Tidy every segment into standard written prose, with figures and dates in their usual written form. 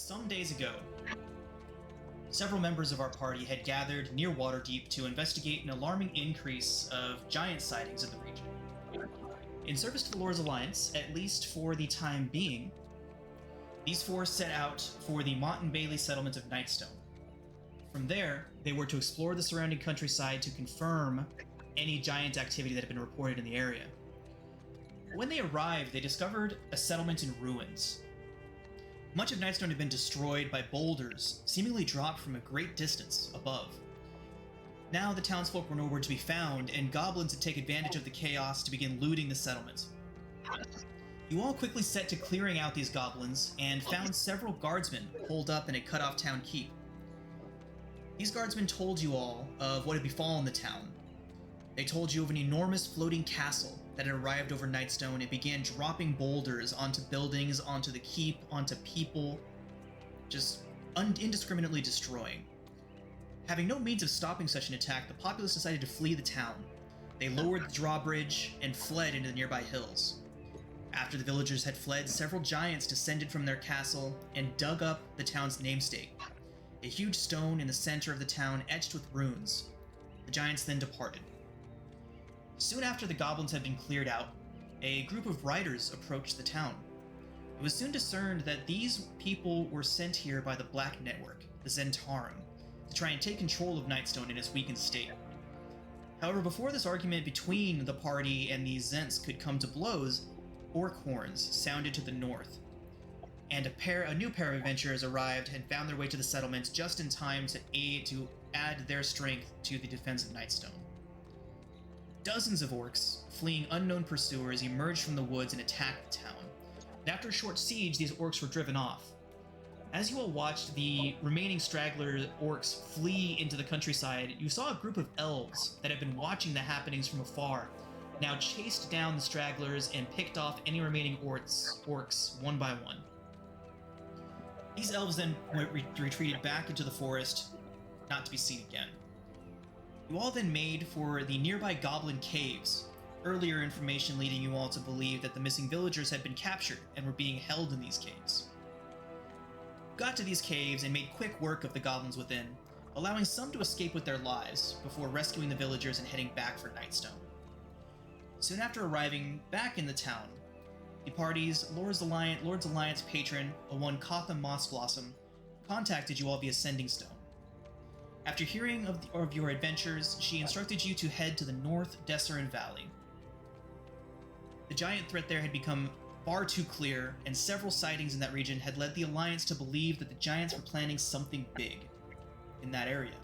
Some days ago, several members of our party had gathered near Waterdeep to investigate an alarming increase of giant sightings in the region. In service to the Lord's Alliance, at least for the time being, these four set out for the Mott and Bailey settlement of Nightstone. From there, they were to explore the surrounding countryside to confirm any giant activity that had been reported in the area. When they arrived, they discovered a settlement in ruins. Much of Nightstone had been destroyed by boulders, seemingly dropped from a great distance above. Now the townsfolk were nowhere to be found, and goblins had taken advantage of the chaos to begin looting the settlement. You all quickly set to clearing out these goblins, and found several guardsmen holed up in a cut-off town keep. These guardsmen told you all of what had befallen the town. They told you of an enormous floating castle that had arrived over Nightstone and began dropping boulders onto buildings, onto the keep, onto people, just indiscriminately destroying. Having no means of stopping such an attack, the populace decided to flee the town. They lowered the drawbridge and fled into the nearby hills. After the villagers had fled, several giants descended from their castle and dug up the town's namesake, a huge stone in the center of the town etched with runes. The giants then departed. Soon after the goblins had been cleared out, a group of riders approached the town. It was soon discerned that these people were sent here by the Black Network, the Zentarum, to try and take control of Nightstone in its weakened state. However, before this argument between the party and the Zents could come to blows, orc horns sounded to the north, and a new pair of adventurers arrived and found their way to the settlement just in time to add their strength to the defense of Nightstone. Dozens of orcs, fleeing unknown pursuers, emerged from the woods and attacked the town. And after a short siege, these orcs were driven off. As you all watched the remaining straggler orcs flee into the countryside, you saw a group of elves that had been watching the happenings from afar, now chased down the stragglers and picked off any remaining orcs one by one. These elves then retreated back into the forest, not to be seen again. You all then made for the nearby Goblin Caves, earlier information leading you all to believe that the missing villagers had been captured and were being held in these caves. You got to these caves and made quick work of the goblins within, allowing some to escape with their lives before rescuing the villagers and heading back for Nightstone. Soon after arriving back in the town, the party's Lord's Alliance patron, one Cotham Mossblossom, contacted you all via Sending Stone. After hearing of your adventures, she instructed you to head to the North Desserin Valley. The giant threat there had become far too clear, and several sightings in that region had led the Alliance to believe that the giants were planning something big in that area.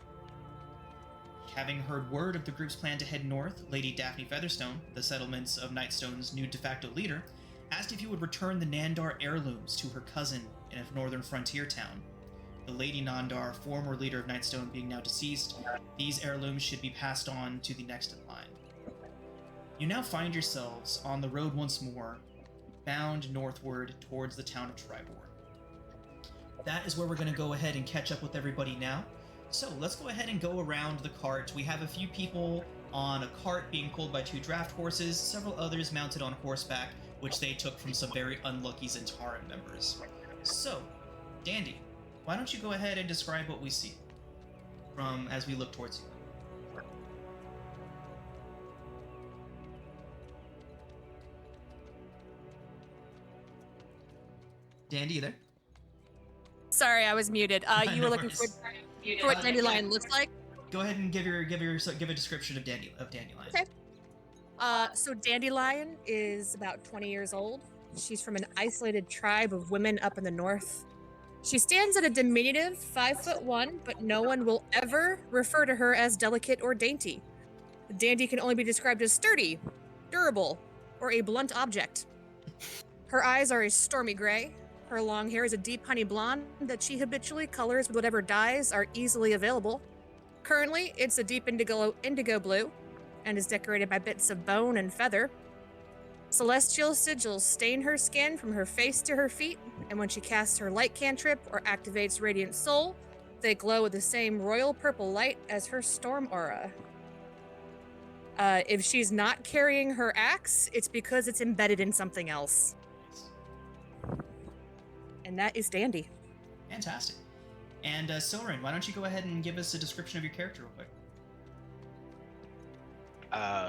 Having heard word of the group's plan to head north, Lady Daphne Featherstone, the settlements of Nightstone's new de facto leader, asked if you would return the Nandar heirlooms to her cousin in a northern frontier town. The Lady Nandar, former leader of Nightstone, being now deceased, these heirlooms should be passed on to the next in line. You now find yourselves on the road once more, bound northward towards the town of Triboar. That is where we're going to go ahead and catch up with everybody now. So let's go ahead and go around the cart. We have a few people on a cart being pulled by 2 draft horses, several others mounted on horseback, which they took from some very unlucky Zentarum members. So, Dandy, why don't you go ahead and describe what we see from as we look towards you? Dandy, you there? Sorry, I was muted. You were looking for what Dandelion looks like? Go ahead and give a description of Dandelion. Okay. So Dandelion is about 20 years old. She's from an isolated tribe of women up in the north. She stands at a diminutive 5'1", but no one will ever refer to her as delicate or dainty. The dandy can only be described as sturdy, durable, or a blunt object. Her eyes are a stormy gray. Her long hair is a deep honey blonde that she habitually colors with whatever dyes are easily available. Currently, it's a deep indigo blue and is decorated by bits of bone and feather. Celestial sigils stain her skin from her face to her feet, and when she casts her light cantrip or activates Radiant Soul, they glow with the same royal purple light as her storm aura. If she's not carrying her axe, it's because it's embedded in something else. And that is Dandy. Fantastic. And Silrin, why don't you go ahead and give us a description of your character real quick?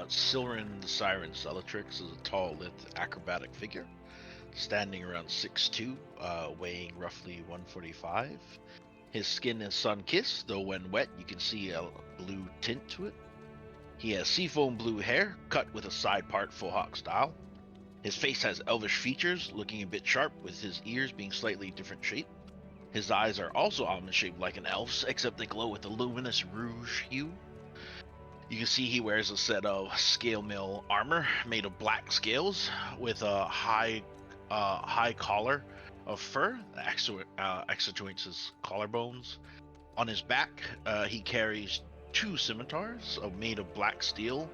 Silrin the Siren Cellatrix is a tall, lithe, acrobatic figure, standing around 6'2", weighing roughly 145. His skin is sun-kissed, though when wet you can see a blue tint to it. He has seafoam blue hair, cut with a side part faux hawk style. His face has elvish features, looking a bit sharp, with his ears being slightly different shape. His eyes are also almond shaped like an elf's, except they glow with a luminous rouge hue. You can see he wears a set of scale mill armor made of black scales with a high collar of fur that accentuates his collarbones. On his back, he carries 2 scimitars made of black steel.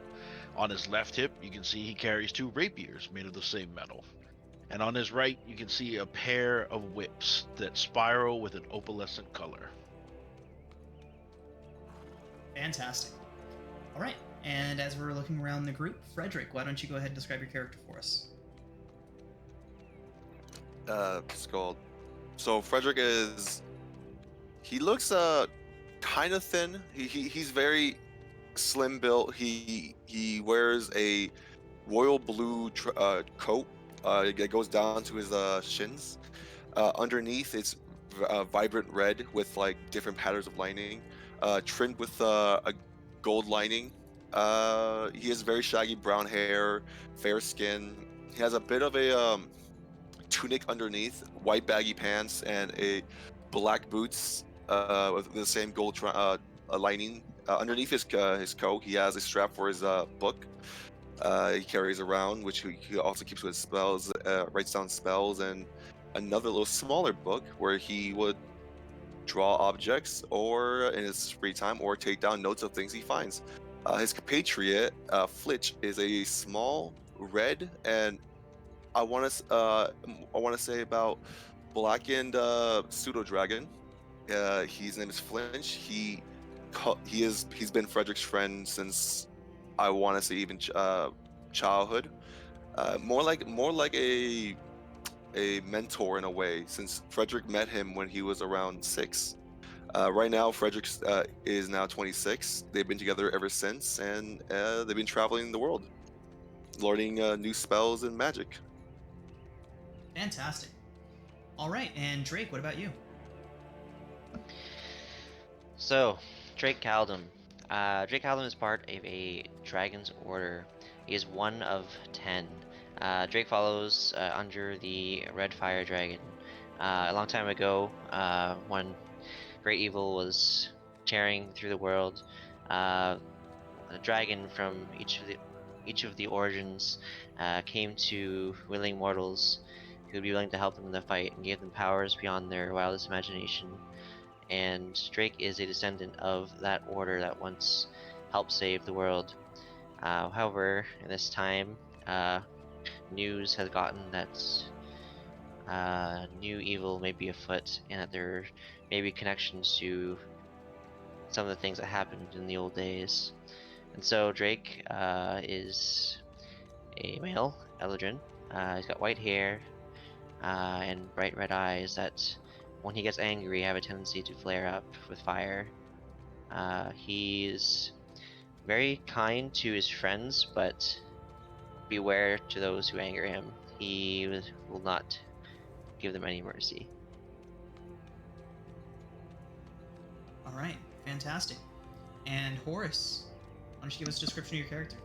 On his left hip, you can see he carries 2 rapiers made of the same metal. And on his right, you can see a pair of whips that spiral with an opalescent color. Fantastic. All right, and as we're looking around the group, Frederick, why don't you go ahead and describe your character for us? Skull. So Frederick he looks kind of thin. He's very slim built. He wears a royal blue coat. It goes down to his shins. Underneath, it's vibrant red with like different patterns of lining, trimmed with a gold lining. He has very shaggy brown hair, fair skin. He has a bit of a tunic underneath, white baggy pants, and a black boots with the same gold lining. Underneath his coat, he has a strap for his book. He carries around, which he also keeps with spells, writes down spells, and another little smaller book where he would draw objects or in his free time or take down notes of things he finds. His compatriot, Flitch, is a small red and I want to say about blackened pseudo dragon. His name is Flinch. He's been Frederick's friend since I want to say even childhood. More like a mentor in a way, since Frederick met him when he was around 6. Right now, Frederick is now 26. They've been together ever since, and they've been traveling the world, learning new spells and magic. Fantastic. All right, and Drake, what about you? So, Drake Caldum. Drake Caldum is part of a Dragon's Order. He is one of 10. Drake follows under the Red Fire Dragon. A long time ago, when great evil was tearing through the world, a dragon from each of the origins came to willing mortals who would be willing to help them in the fight and gave them powers beyond their wildest imagination. And Drake is a descendant of that order that once helped save the world. However, in this time, news has gotten that new evil may be afoot, and that there may be connections to some of the things that happened in the old days. And so Drake is a male Eldrin. He's got white hair and bright red eyes that, when he gets angry, have a tendency to flare up with fire. He's very kind to his friends, but beware to those who anger him. He will not give them any mercy. All right, fantastic. And Horus, why don't you give us a description of your character?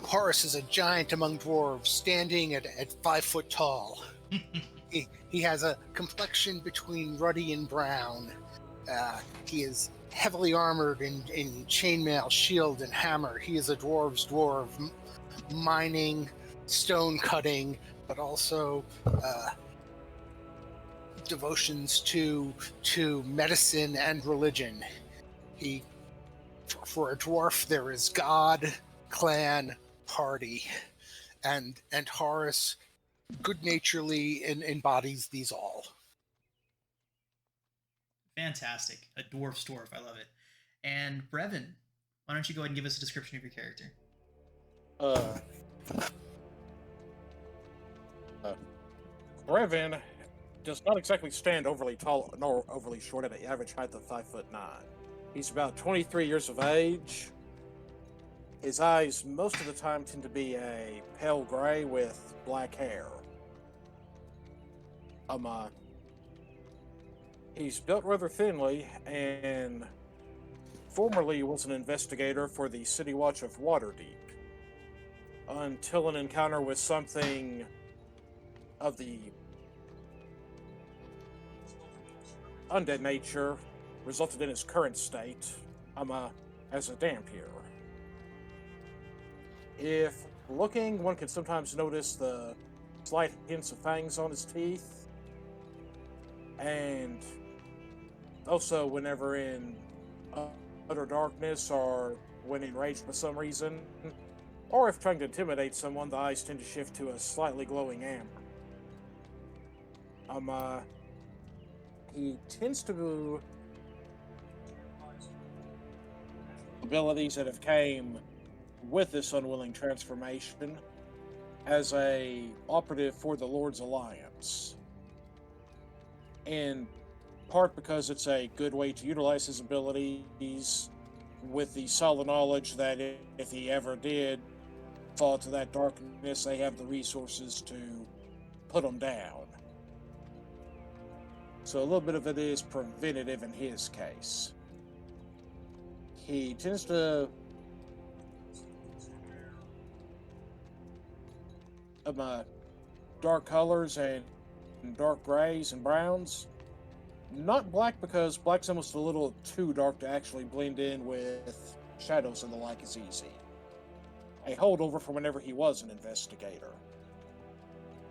Horus is a giant among dwarves, standing at 5 foot tall. He has a complexion between ruddy and brown. He is heavily armored in chainmail, shield, and hammer. He is a dwarf's dwarf, mining, stone cutting, but also devotions to medicine and religion. For a dwarf, there is God, clan, party, and Horus good-naturedly embodies these all. Fantastic. A dwarf's dwarf. I love it. And Brevin, why don't you go ahead and give us a description of your character? Brevin does not exactly stand overly tall nor overly short at an average height of 5'9". He's about 23 years of age. His eyes most of the time tend to be a pale gray with black hair. He's built rather thinly and formerly was an investigator for the City Watch of Waterdeep until an encounter with something of the undead nature resulted in his current state as a Dampier. If looking, one can sometimes notice the slight hints of fangs on his teeth, and also whenever in utter darkness or when enraged for some reason, or if trying to intimidate someone, the eyes tend to shift to a slightly glowing amber. He tends to abilities that have came with this unwilling transformation as a operative for the Lord's Alliance. In part because it's a good way to utilize his abilities with the solid knowledge that if he ever did fall into that darkness, they have the resources to put him down. So a little bit of it is preventative in his case. He tends to dark colors and dark grays and browns. Not black, because black's almost a little too dark to actually blend in with shadows and the like is easy. A holdover from whenever he was an investigator.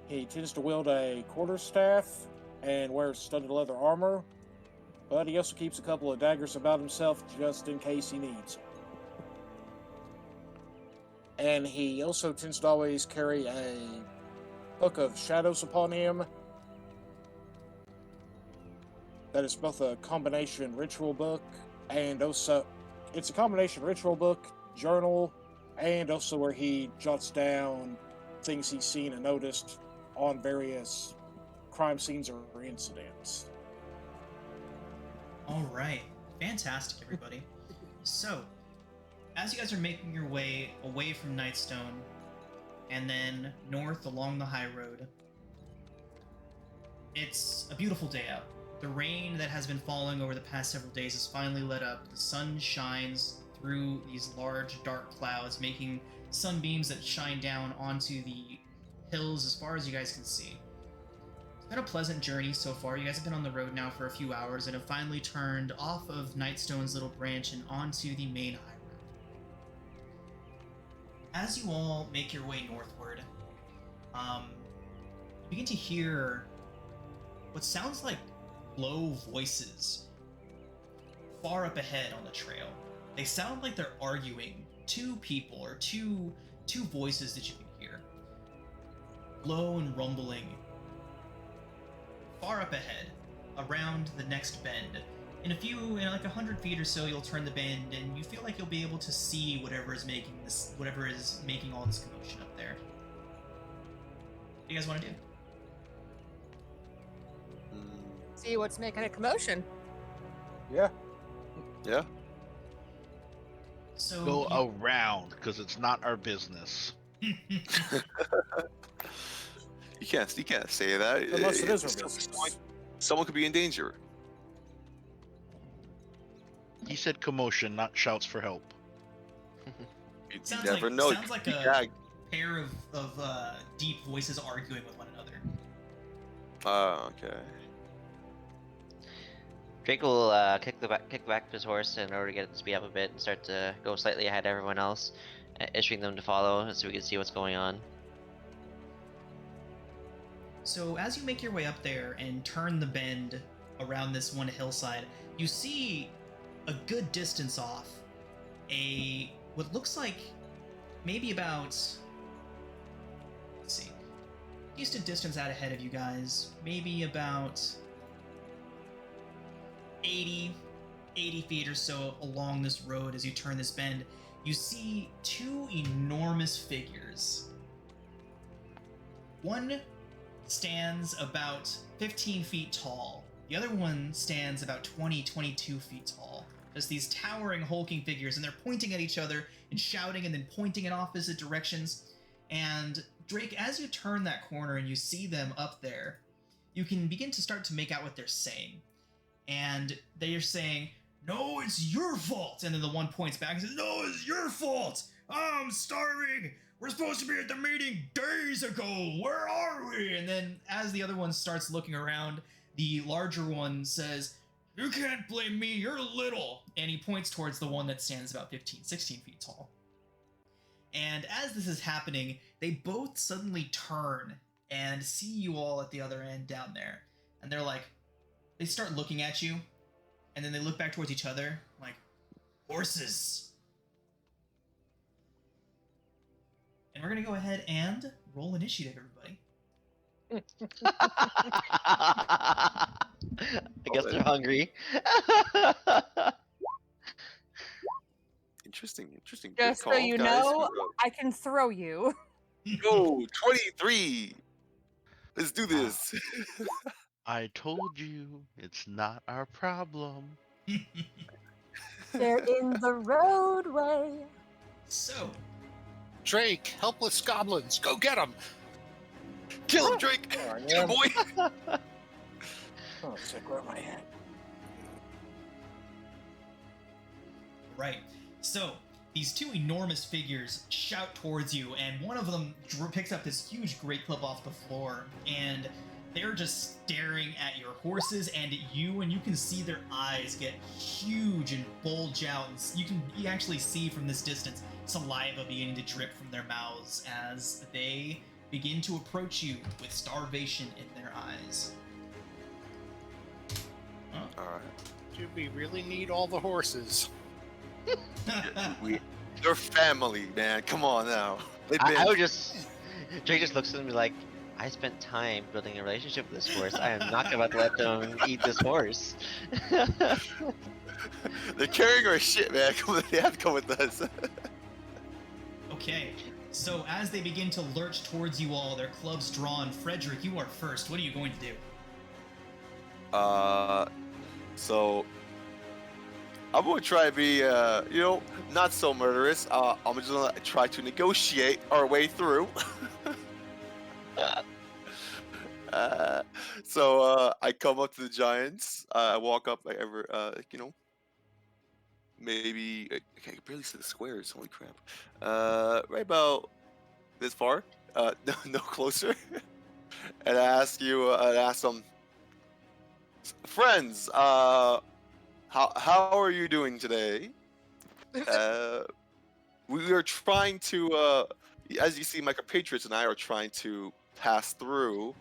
He tends to wield a quarterstaff and wears studded leather armor, but he also keeps a couple of daggers about himself just in case he needs them. And he also tends to always carry a Book of Shadows upon him. That is both a combination ritual book and also it's a combination ritual book, journal, and also where he jots down things he's seen and noticed on various crime scenes or incidents. All right. Fantastic, everybody. So, as you guys are making your way away from Nightstone and then north along the high road, it's a beautiful day out. The rain that has been falling over the past several days has finally let up. The sun shines through these large, dark clouds, making sunbeams that shine down onto the hills as far as you guys can see. It's been a pleasant journey so far. You guys have been on the road now for a few hours and have finally turned off of Nightstone's little branch and onto the main high road. As you all make your way northward, you begin to hear what sounds like low voices far up ahead on the trail. They sound like they're arguing. Two people or two voices that you can hear. Low and rumbling. Far up ahead, around the next bend. In like 100 feet or so, you'll turn the bend, and you feel like you'll be able to see whatever is making all this commotion up there. What do you guys want to do? See what's making a commotion. Yeah. Yeah. So Go around, because it's not our business. You can't say that. Unless it is our business. Someone could be in danger. He said commotion, not shouts for help. You Sounds never like, know. Sounds like a Yeah. pair of deep voices arguing with one another. Okay. Drake will kick back his horse in order to get it to speed up a bit and start to go slightly ahead of everyone else, issuing them to follow so we can see what's going on. So as you make your way up there and turn the bend around this one hillside, you see a good distance off what looks like maybe about, let's see, decent distance out ahead of you guys, maybe about 80 feet or so along this road. As you turn this bend, you see two enormous figures. One stands about 15 feet tall. The other one stands about 20, 22 feet tall. Just these towering, hulking figures, and they're pointing at each other and shouting and then pointing in opposite directions. And Drake, as you turn that corner and you see them up there, you can begin to start to make out what they're saying. And they're saying, "No, it's your fault." And then the one points back and says, "No, it's your fault. I'm starving. We're supposed to be at the meeting days ago. Where are we?" And then as the other one starts looking around, the larger one says, "You can't blame me. You're little." And he points towards the one that stands about 15, 16 feet tall. And as this is happening, they both suddenly turn and see you all at the other end down there. And they're like, they start looking at you, and then they look back towards each other, like, "Horses." And we're gonna go ahead and roll initiative, everybody. I guess they're hungry. Interesting. Good Just call, so you guys. know, I can throw you. Go 23. Let's do this. I told you it's not our problem. They're in the roadway. So, Drake, helpless goblins, go get them! Kill him, Drake. Oh, Kill him, boy. Oh, sick, where am I at? right. So, these two enormous figures shout towards you, and one of them picks up this huge great club off the floor, and they're just staring at your horses and at you, and you can see their eyes get huge and bulge out. And you can actually see from this distance saliva beginning to drip from their mouths as they begin to approach you with starvation in their eyes. All right. Do we really need all the horses? They're family, man. Come on now. I would just. Drake just looks at him and be like, "I spent time building a relationship with this horse. I am not about to let them eat this horse." They're carrying our shit, man. Come on, they have to come with us. Okay, so as they begin to lurch towards you all, their clubs drawn, Frederick, you are first. What are you going to do? So I'm gonna try to be, not so murderous. I'm just gonna try to negotiate our way through. So I come up to the giants. I walk up maybe I can barely see the squares. Holy crap! Right about this far. No closer. And I ask them, friends. How are you doing today? We are trying to, as you see, my compatriots and I are trying to pass through,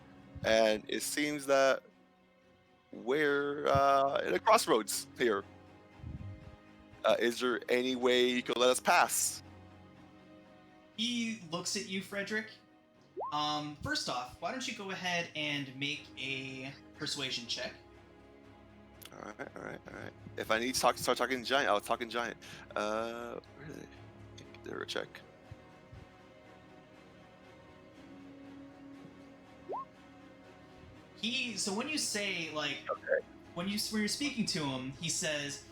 and it seems that we're at a crossroads here. Is there any way you could let us pass? He looks at you, Frederick. First off, why don't you go ahead and make a persuasion check? All right. If I need to start talking giant, I'll talk in giant. Where are they? There, a check. So when you say, like, when you're speaking to him, he says,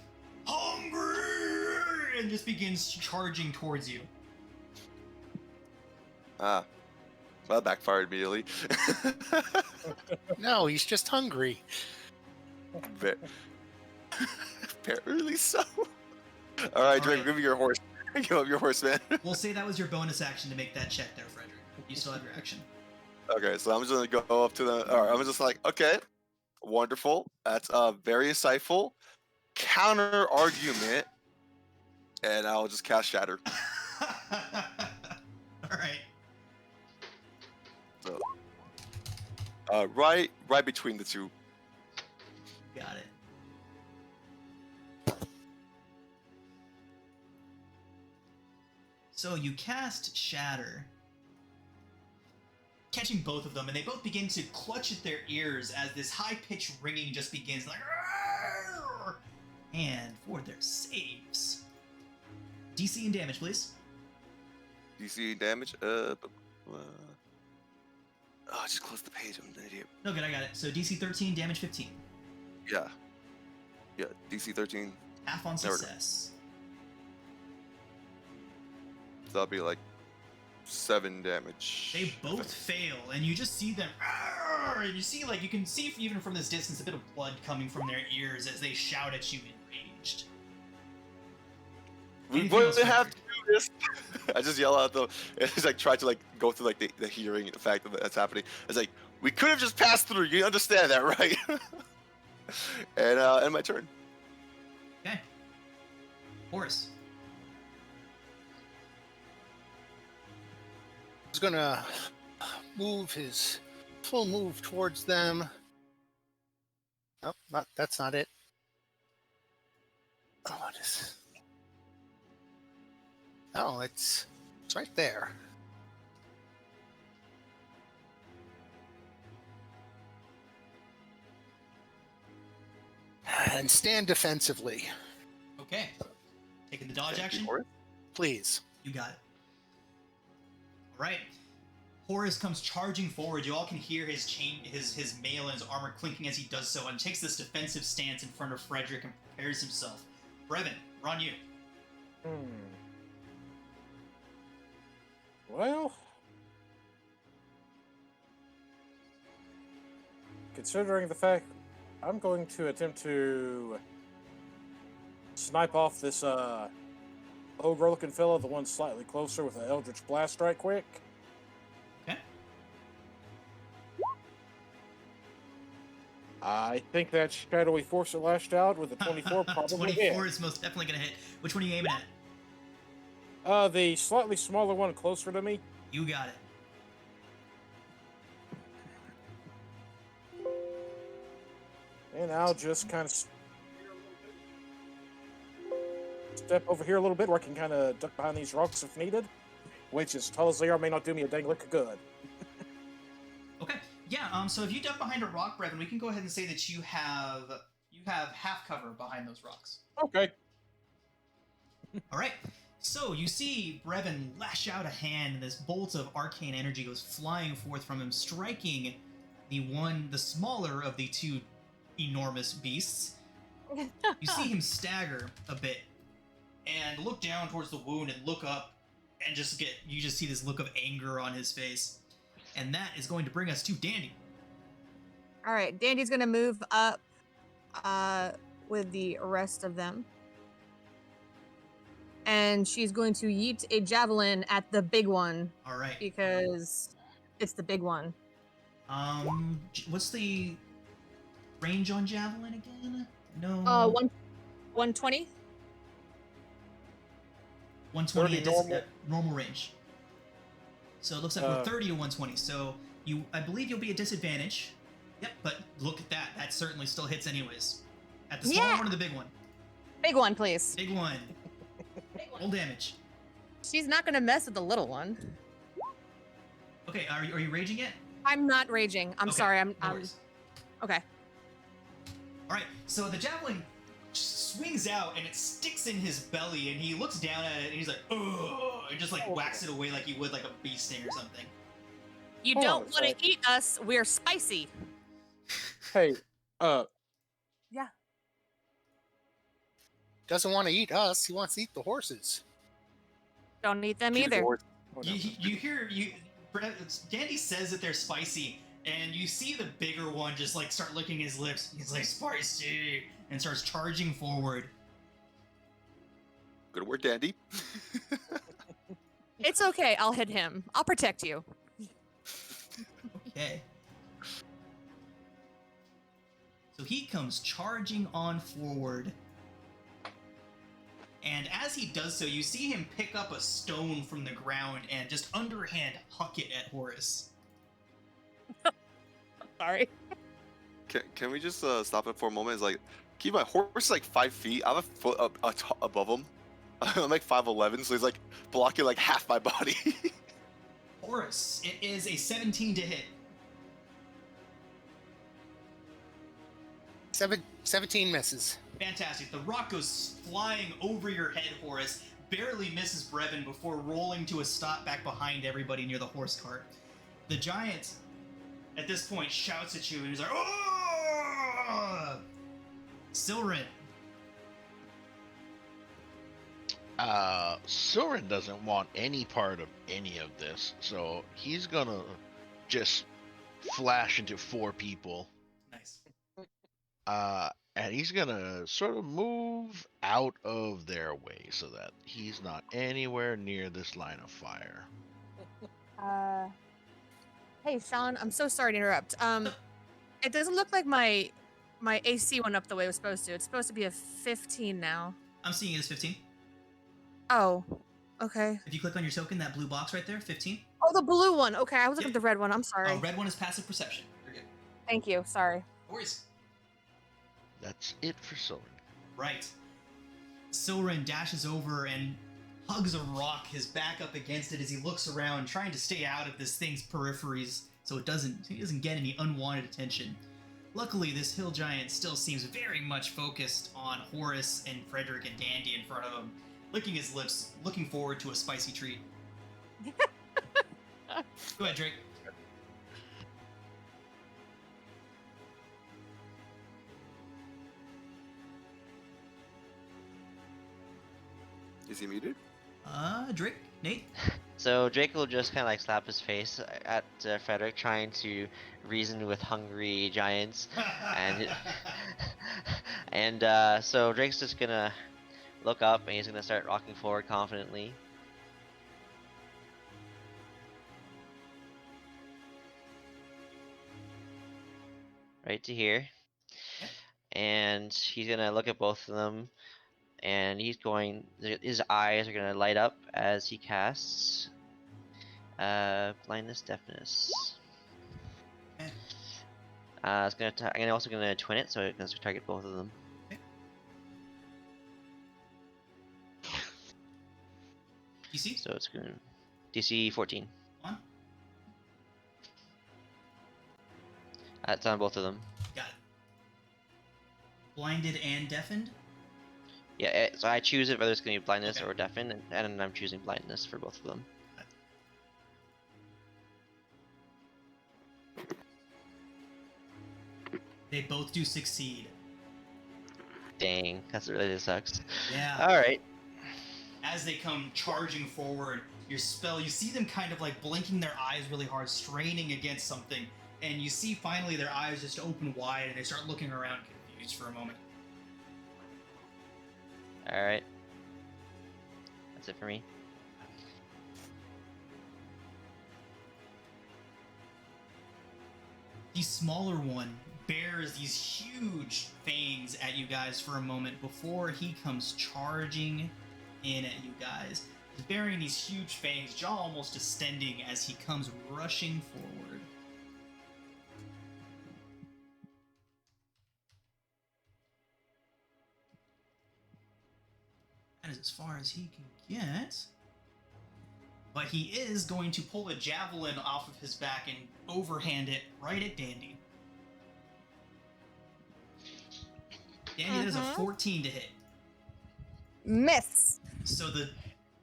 "Hungry!" and just begins charging towards you. Well, that backfired immediately. No, he's just hungry. Apparently so. All right, Drake, right. give me your horse. Give up your horse, man. We'll say that was your bonus action to make that check there, Frederick. You still have your action. Okay, so I'm just gonna go up to the. All right, I'm just like, okay, wonderful. That's very insightful. Counter argument, and I'll just cast Shatter. All right. So, right between the two. Got it. So you cast Shatter, catching both of them, and they both begin to clutch at their ears as this high-pitched ringing just begins, like, "Arr!" And for their saves. DC and damage, please. DC damage. Oh, I just closed the page. I'm an idiot. No, good, I got it. So DC 13, damage 15. Yeah. Yeah, DC 13. Half on Never- success. So that'll be like 7 damage. They both fail, and you just see them. And you see, like, you can see even from this distance a bit of blood coming from their ears as they shout at you enraged. We Anything else, wouldn't have to Frederick? do this. I just yell out though. It's like try to like go through like the hearing the fact that that's happening. It's like we could have just passed through. You understand that, right? And my turn. Okay. Horus. He's gonna move his full move towards them. Nope, that's not it. Oh, what is? Oh, it's right there. And stand defensively, Okay. Taking the dodge action. please. You got it. All right. Horus comes charging forward. You all can hear his his mail and his armor clinking as he does so, and takes this defensive stance in front of Frederick and prepares himself. Brevin, we're on you. Well, considering the fact I'm going to attempt to snipe off this ogre-looking fella, the one slightly closer, with an Eldritch Blast right quick. Okay. I think that shadowy force that lashed out with a 24 probably 24 hit. is most definitely going to hit. Which one are you aiming at? The slightly smaller one closer to me. You got it. And I'll just kind of step over here a little bit where I can kind of duck behind these rocks if needed. Which, as tall as they are, may not do me a dang lick of good. Okay. Yeah. So if you duck behind a rock, Brevin, we can go ahead and say that you have half cover behind those rocks. Okay. All right. So you see Brevin lash out a hand, and this bolt of arcane energy goes flying forth from him, striking the smaller of the two enormous beasts. You see him stagger a bit and look down towards the wound and look up and you just see this look of anger on his face. And that is going to bring us to Dandy. All right, Dandy's gonna move up with the rest of them. And she's going to yeet a javelin at the big one All right. because it's the big one. What's the range on javelin again? No. 120. 120 30 normal. normal range. So it looks like we're 30 to 120. So I believe you'll be at disadvantage. Yep, but look at that. That certainly still hits anyways. At the smaller one or the big one? Big one, please. Big one. Roll damage. She's not gonna mess with the little one. Okay, are you raging yet? I'm not raging. I'm Okay, sorry. no worries. Okay. All right, so the javelin swings out and it sticks in his belly, and he looks down at it and he's like, "Ugh," and just like whacks it away like you would like a bee sting or something. You Hold don't on a want sec. to eat us. We're spicy. Hey, Yeah. Doesn't want to eat us. He wants to eat the horses. Don't eat them Keep it either. yours. You hear Dandy says that they're spicy, and you see the bigger one just like start licking his lips. He's like spicy and starts charging forward. Good word, Dandy. It's okay. I'll hit him. I'll protect you. Okay. So he comes charging on forward. And as he does so, you see him pick up a stone from the ground and just underhand huck it at Horus. Sorry. Can we just stop it for a moment? It's like, keep my horse is like 5 feet. I'm a foot above him. I'm like 5'11", so he's like blocking like half my body. Horus, it is a 17 to hit. 17 misses. Fantastic. The rock goes flying over your head, Horus, barely misses Brevin before rolling to a stop back behind everybody near the horse cart. The giant at this point shouts at you and he's like, "Oh!" Silrin. Soren doesn't want any part of any of this, so he's gonna just flash into 4 people. Nice. And he's gonna sort of move out of their way so that he's not anywhere near this line of fire. Hey, Sean, I'm so sorry to interrupt. It doesn't look like my AC went up the way it was supposed to. It's supposed to be a 15 now. I'm seeing it as 15. Oh, okay. If you click on your token, that blue box right there, 15. Oh, the blue one. Okay, I was looking Yep. at the red one. I'm sorry. Red one is passive perception. You're good. Thank you. Sorry. No worries. That's it for Soren. Right. Silrin dashes over and hugs a rock, his back up against it as he looks around, trying to stay out of this thing's peripheries so he doesn't get any unwanted attention. Luckily, this hill giant still seems very much focused on Horus and Frederick and Dandy in front of him, licking his lips, looking forward to a spicy treat. Go ahead, Drake. Is he muted? Drake? Nate? So Drake will just kind of like slap his face at Frederick, trying to reason with hungry giants, and so Drake's just gonna look up and he's gonna start rocking forward confidently. Right to here, and he's gonna look at both of them, and his eyes are gonna light up as he casts blindness, deafness. Okay. I'm also gonna twin it, so it's gonna target both of them. Okay. DC? So it's gonna DC 14. One. That's on both of them. Got it. Blinded and deafened? Yeah, so I choose it whether it's gonna be blindness Okay. or deafen, and I'm choosing blindness for both of them. They both do succeed. Dang, that's really sucks. Yeah. All right. As they come charging forward, your spell, you see them kind of like blinking their eyes really hard, straining against something, and you see finally their eyes just open wide and they start looking around confused for a moment. All right. That's it for me. The smaller one bears these huge fangs at you guys for a moment before he comes charging in at you guys. He's bearing these huge fangs, jaw almost distending as he comes rushing forward. That is as far as he can get. But he is going to pull a javelin off of his back and overhand it right at Dandy. Dandy, that is a 14 to hit. Miss. So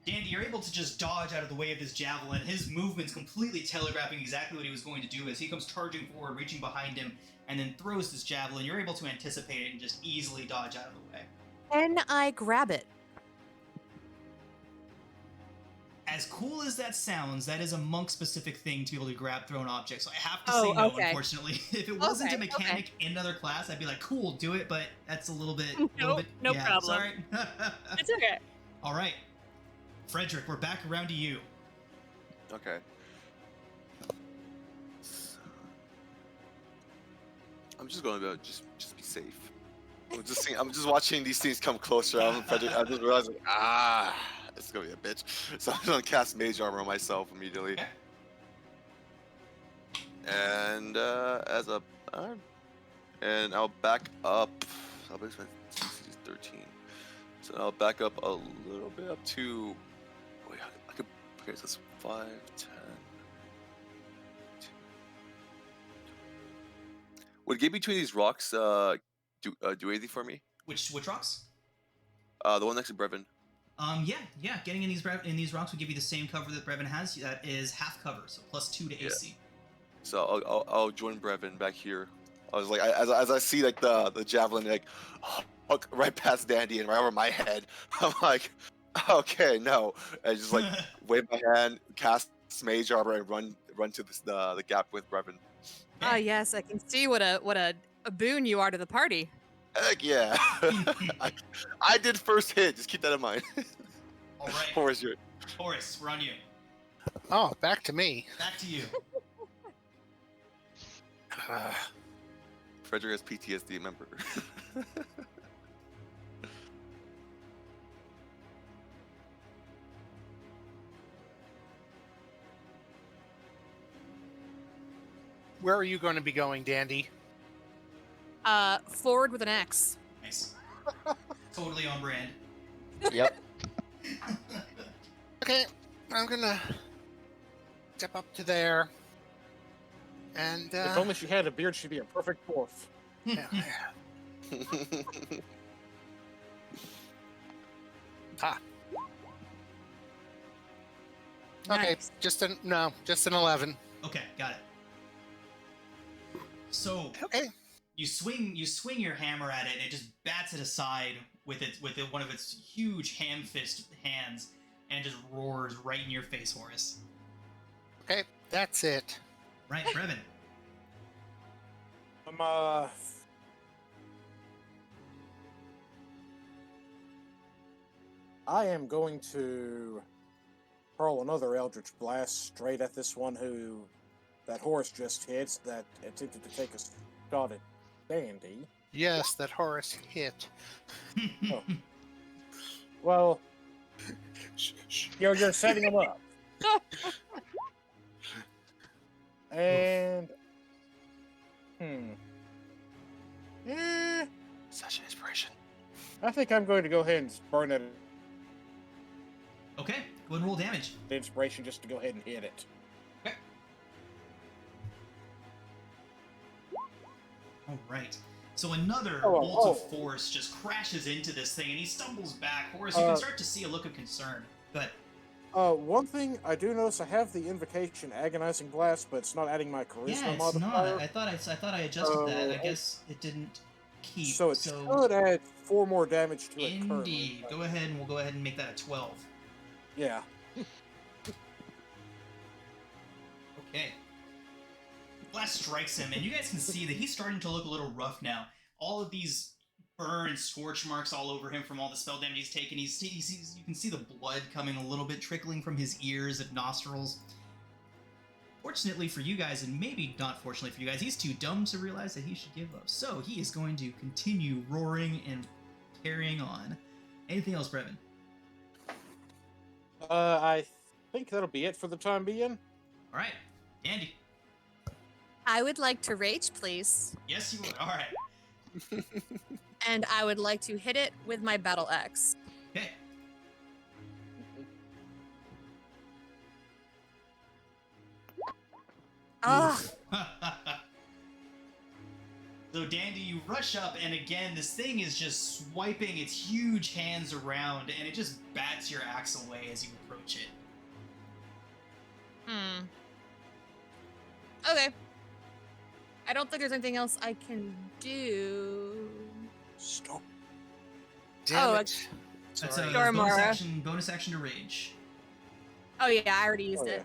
Dandy, you're able to just dodge out of the way of this javelin. His movement's completely telegraphing exactly what he was going to do as he comes charging forward, reaching behind him, and then throws this javelin. You're able to anticipate it and just easily dodge out of the way. Can I grab it? As cool as that sounds, that is a monk-specific thing to be able to grab thrown objects. So I have to say no, okay. unfortunately. If it wasn't a Okay, mechanic in another class, I'd be like, cool, do it, but that's a little bit... No problem. Sorry. It's okay. All right. Frederick, we're back around to you. Okay. I'm just going to just be safe. I'm just watching these things come closer. I'm just realizing, it's gonna be a bitch. So I'm just gonna cast Mage Armor on myself immediately. Okay. And and I'll back up. I'll base my DC is 13. So I'll back up a little bit up to. Wait, I could. Okay, so that's 5, 10. Would get between these rocks do anything for me? Which rocks? The one next to Brevin. Yeah. Getting in these rocks would give you the same cover that Brevin has. That is half cover, so +2 to AC. So I'll join Brevin back here. I was like, as I see like the javelin like hook right past Dandy and right over my head, I'm like, okay, no. And just like wave my hand, cast Mage Armor, and run to the gap with Brevin. Ah, yes, I can see what a boon you are to the party. Heck yeah! I did first hit. Just keep that in mind. All right. Horus, we're on you. Oh, back to me. Back to you. Frederick has PTSD, remember. Where are you going to be going, Dandy? Forward with an X. Nice. Totally on brand. Yep. Okay, I'm gonna step up to there. And If only she had a beard, she'd be a perfect dwarf. yeah. Ah. Okay, Nice. just an 11. Okay, got it. So Okay. you swing your hammer at it, and it just bats it aside with one of its huge ham fist hands, and just roars right in your face, Horus. Okay, that's it. Right, Brevin. I am going to hurl another Eldritch Blast straight at this one that Horus just hit, that attempted to take a shot at Dandy. Yes, that Horus hit. Oh. Well, you're setting him up. And Such an inspiration. I think I'm going to go ahead and burn it. Okay, go ahead and roll damage. The inspiration just to go ahead and hit it. Okay. All right. So another bolt of force just crashes into this thing, and he stumbles back. Horus, you can start to see a look of concern. But One thing I do notice, I have the invocation Agonizing Blast, but it's not adding my charisma yeah, it's modifier. not. I thought I adjusted that. I guess it didn't keep. So it should add 4 more damage to it currently. Indeed. Go ahead, and we'll go ahead and make that a 12. Yeah. Okay. Blast strikes him, and you guys can see that he's starting to look a little rough now. All of these burn and scorch marks all over him from all the spell damage he's taken. You can see the blood coming a little bit, trickling from his ears and nostrils. Fortunately for you guys, and maybe not fortunately for you guys, he's too dumb to realize that he should give up. So he is going to continue roaring and carrying on. Anything else, Brevin? I think that'll be it for the time being. All right. Andy. I would like to rage, please. Yes, you would. All right. And I would like to hit it with my battle axe. Okay. Ah, So, Dandy, you rush up, and again, this thing is just swiping its huge hands around, and it just bats your axe away as you approach it. Okay. I don't think there's anything else I can do. Stop. Oh, Damn it. That's Sorry. a Sure, bonus action to rage. Oh yeah, I already used it.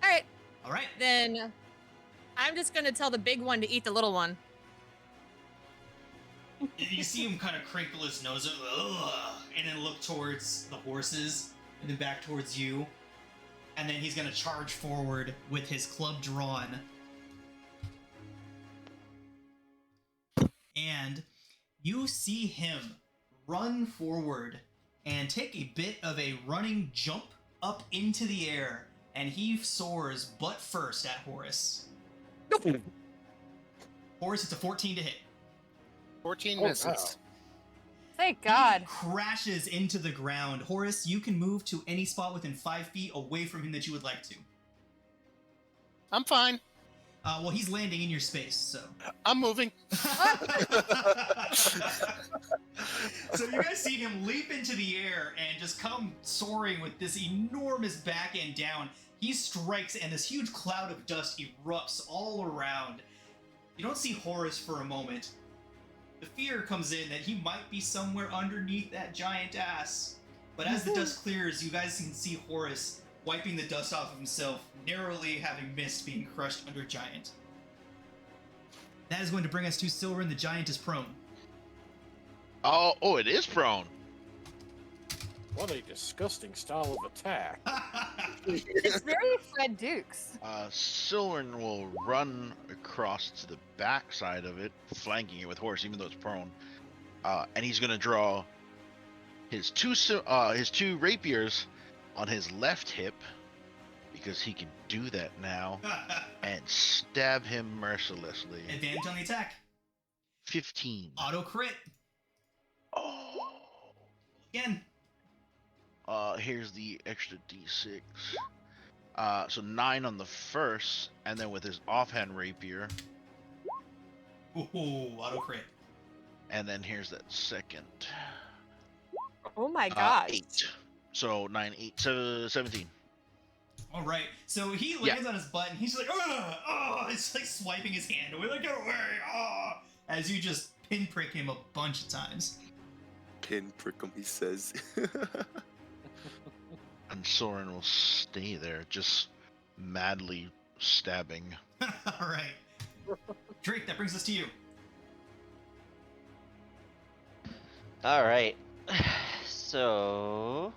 All right, All right. then I'm just gonna tell the big one to eat the little one. You see him kind of crinkle his nose, and then look towards the horses, and then back towards you. And then he's going to charge forward with his club drawn. And you see him run forward and take a bit of a running jump up into the air, and he soars butt first at Horus. Horus, it's a 14 to hit. 14 Oh, misses. wow. Thank God. He crashes into the ground. Horus, you can move to any spot within 5 feet away from him that you would like to. I'm fine. Well, he's landing in your space, so. I'm moving. So you guys see him leap into the air and just come soaring with this enormous back end down. He strikes, and this huge cloud of dust erupts all around. You don't see Horus for a moment. The fear comes in that he might be somewhere underneath that giant ass. But as the dust clears, you guys can see Horus wiping the dust off of himself, narrowly having missed being crushed under Giant. That is going to bring us to Silverin. The Giant is prone. Oh, it is prone. What a disgusting style of attack. It's very Fred Dukes. Silverin will run across to the back side of it, flanking it with Horus, even though it's prone. And he's gonna draw his two rapiers on his left hip, because he can do that now, and stab him mercilessly. Advantage on the attack. 15. Auto crit. Oh. Again. Here's the extra d6. So 9 on the first, and then with his offhand rapier. Ooh, auto crit. And then here's that second. Oh my gosh. 8. So 9, 8, 17. All right. So he lands on his butt, and he's like, it's like swiping his hand away, like, get away, as you just pinprick him a bunch of times. Pinprick him, he says. And Soren will stay there, just madly stabbing. All right. Drake, that brings us to you. All right. So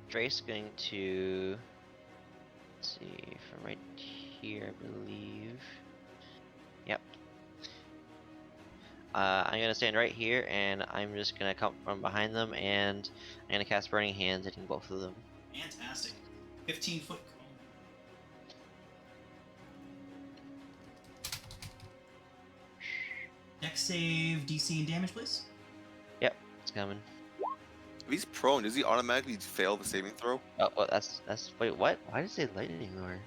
Drake's going to, let's see, from right here, I believe. Yep. I'm gonna stand right here, and I'm just gonna come from behind them, and I'm gonna cast Burning Hands, hitting both of them. Fantastic. 15-foot cone. Dex save, DC, and damage, please. Yep, it's coming. If he's prone, does he automatically fail the saving throw? Oh, well, that's wait, what? Why did it say lightning lure?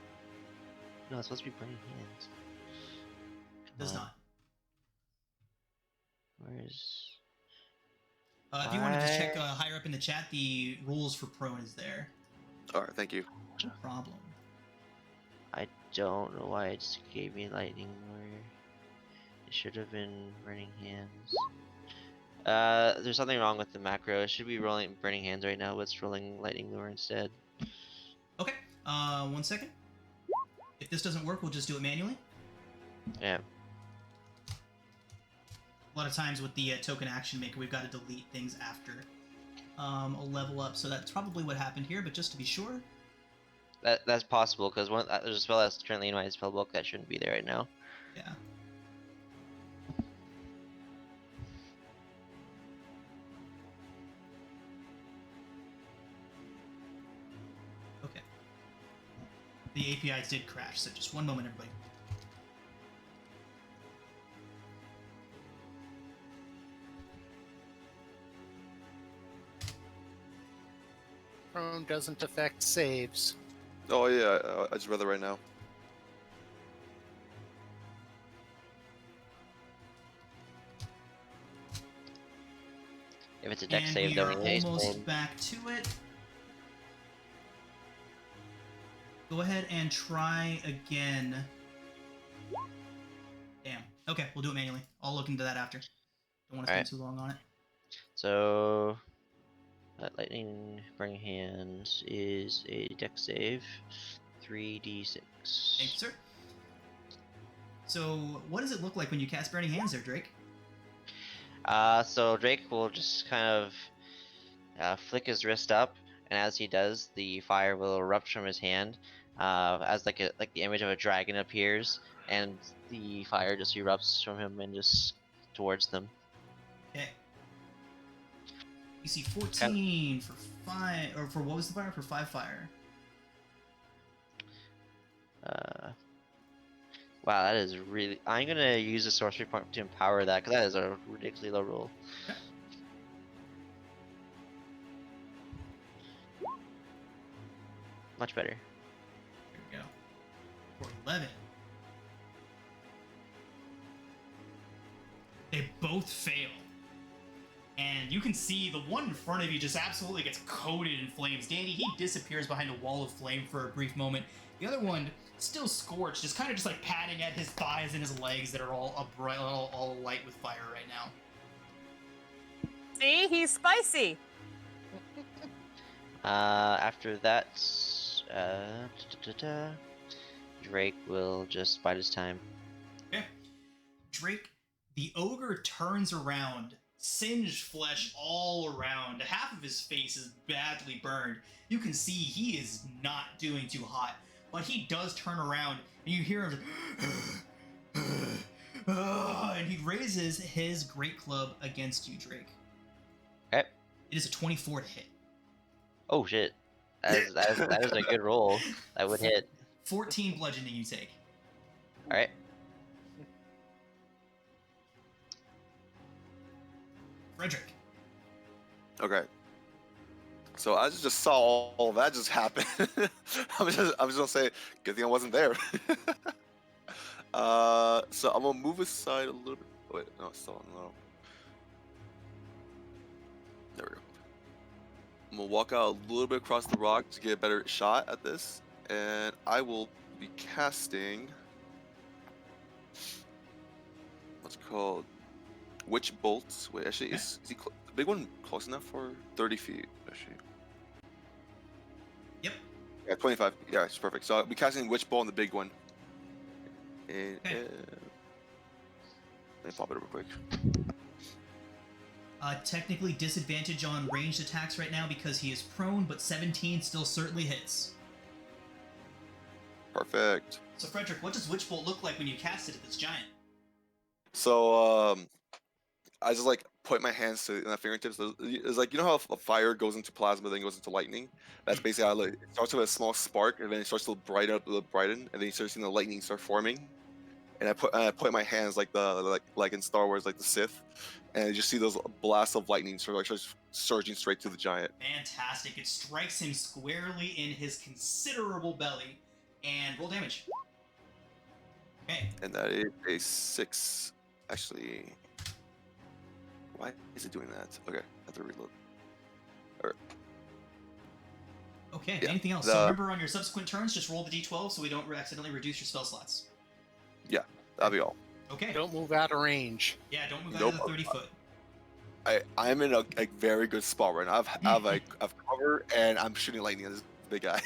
No, it's supposed to be Burning Hands. Does not. Where's... If you want to just check higher up in the chat, the rules for prone is there. Alright, thank you. No problem. I don't know why it just gave me lightning lure. It should have been Burning Hands. There's something wrong with the macro. It should be rolling Burning Hands right now, but it's rolling lightning lure instead. Okay. 1 second. If this doesn't work, we'll just do it manually. Yeah. A lot of times with the token action maker, we've got to delete things after a level up, so that's probably what happened here, but just to be sure. That's possible, because there's a spell that's currently in my spellbook that shouldn't be there right now. Yeah. Okay. The APIs did crash, so just one moment, everybody. Prone doesn't affect saves. Oh yeah, I just read that right now. If it's a dex And save, we then are we taste almost pain. back to it. Go ahead and try again. Damn. Okay, we'll do it manually. I'll look into that after. Don't want to spend too long on it. So, lightning Burning Hands is a dex save, 3d6. Thank you, sir. So, what does it look like when you cast Burning Hands there, Drake? So Drake will just kind of flick his wrist up, and as he does, the fire will erupt from his hand, as like the image of a dragon appears, and the fire just erupts from him and just towards them. Okay. You see 14 for 5, or for what was the fire? For 5 fire. Wow, that is really... I'm gonna use a sorcery point to empower that, because that is a ridiculously low roll. Okay. Much better. Here we go. For 11. They both fail. And and you can see the one in front of you just absolutely gets coated in flames. Dandy, he disappears behind a wall of flame for a brief moment. The other one, still scorched, is kind of just like patting at his thighs and his legs that are all alight with fire right now. See, he's spicy. After that, Drake will just bide his time. Okay. Drake, the ogre turns around, singed flesh all around. Half of his face is badly burned. You can see he is not doing too hot, but he does turn around, and you hear him, and he raises his great club against you, Drake. Okay. It is a 24 to hit. Oh shit. That is a good roll. That would hit. 14 bludgeoning you take. Alright. Frederick. Okay. So I just saw all that just happen. I'm just gonna say, good thing I wasn't there. So I'm gonna move aside a little bit. Wait, no, still no. There we go. I'm gonna walk out a little bit across the rock to get a better shot at this, and I will be casting what's it called Witch Bolts. Wait, actually, is the big one close enough for 30 feet? Actually. Yep. Yeah, 25. Yeah, it's perfect. So I'll be casting Witch Bolt on the big one. And Okay. let me pop it real quick. Technically disadvantage on ranged attacks right now because he is prone, but 17 still certainly hits. Perfect. So Frederick, what does Witch Bolt look like when you cast it at this giant? So I just like put my hands to my fingertips. It's like, you know how a fire goes into plasma, then goes into lightning. That's basically how it starts with a small spark, and then it starts to brighten, and then you start seeing the lightning start forming. And I put my hands like in Star Wars, like the Sith, and you just see those blasts of lightning sort of surging straight to the giant. Fantastic. It strikes him squarely in his considerable belly, and roll damage. Okay. And that is a 6. Actually, why is it doing that? Okay, I have to reload. Okay, Yeah, anything else? So remember on your subsequent turns, just roll the d12 so we don't accidentally reduce your spell slots. Yeah, that'll be all. Okay. Don't move out of range. Yeah, don't move out Nope. of the 30 foot. I'm in a very good spot right now. I've cover, and I'm shooting lightning at this big guy.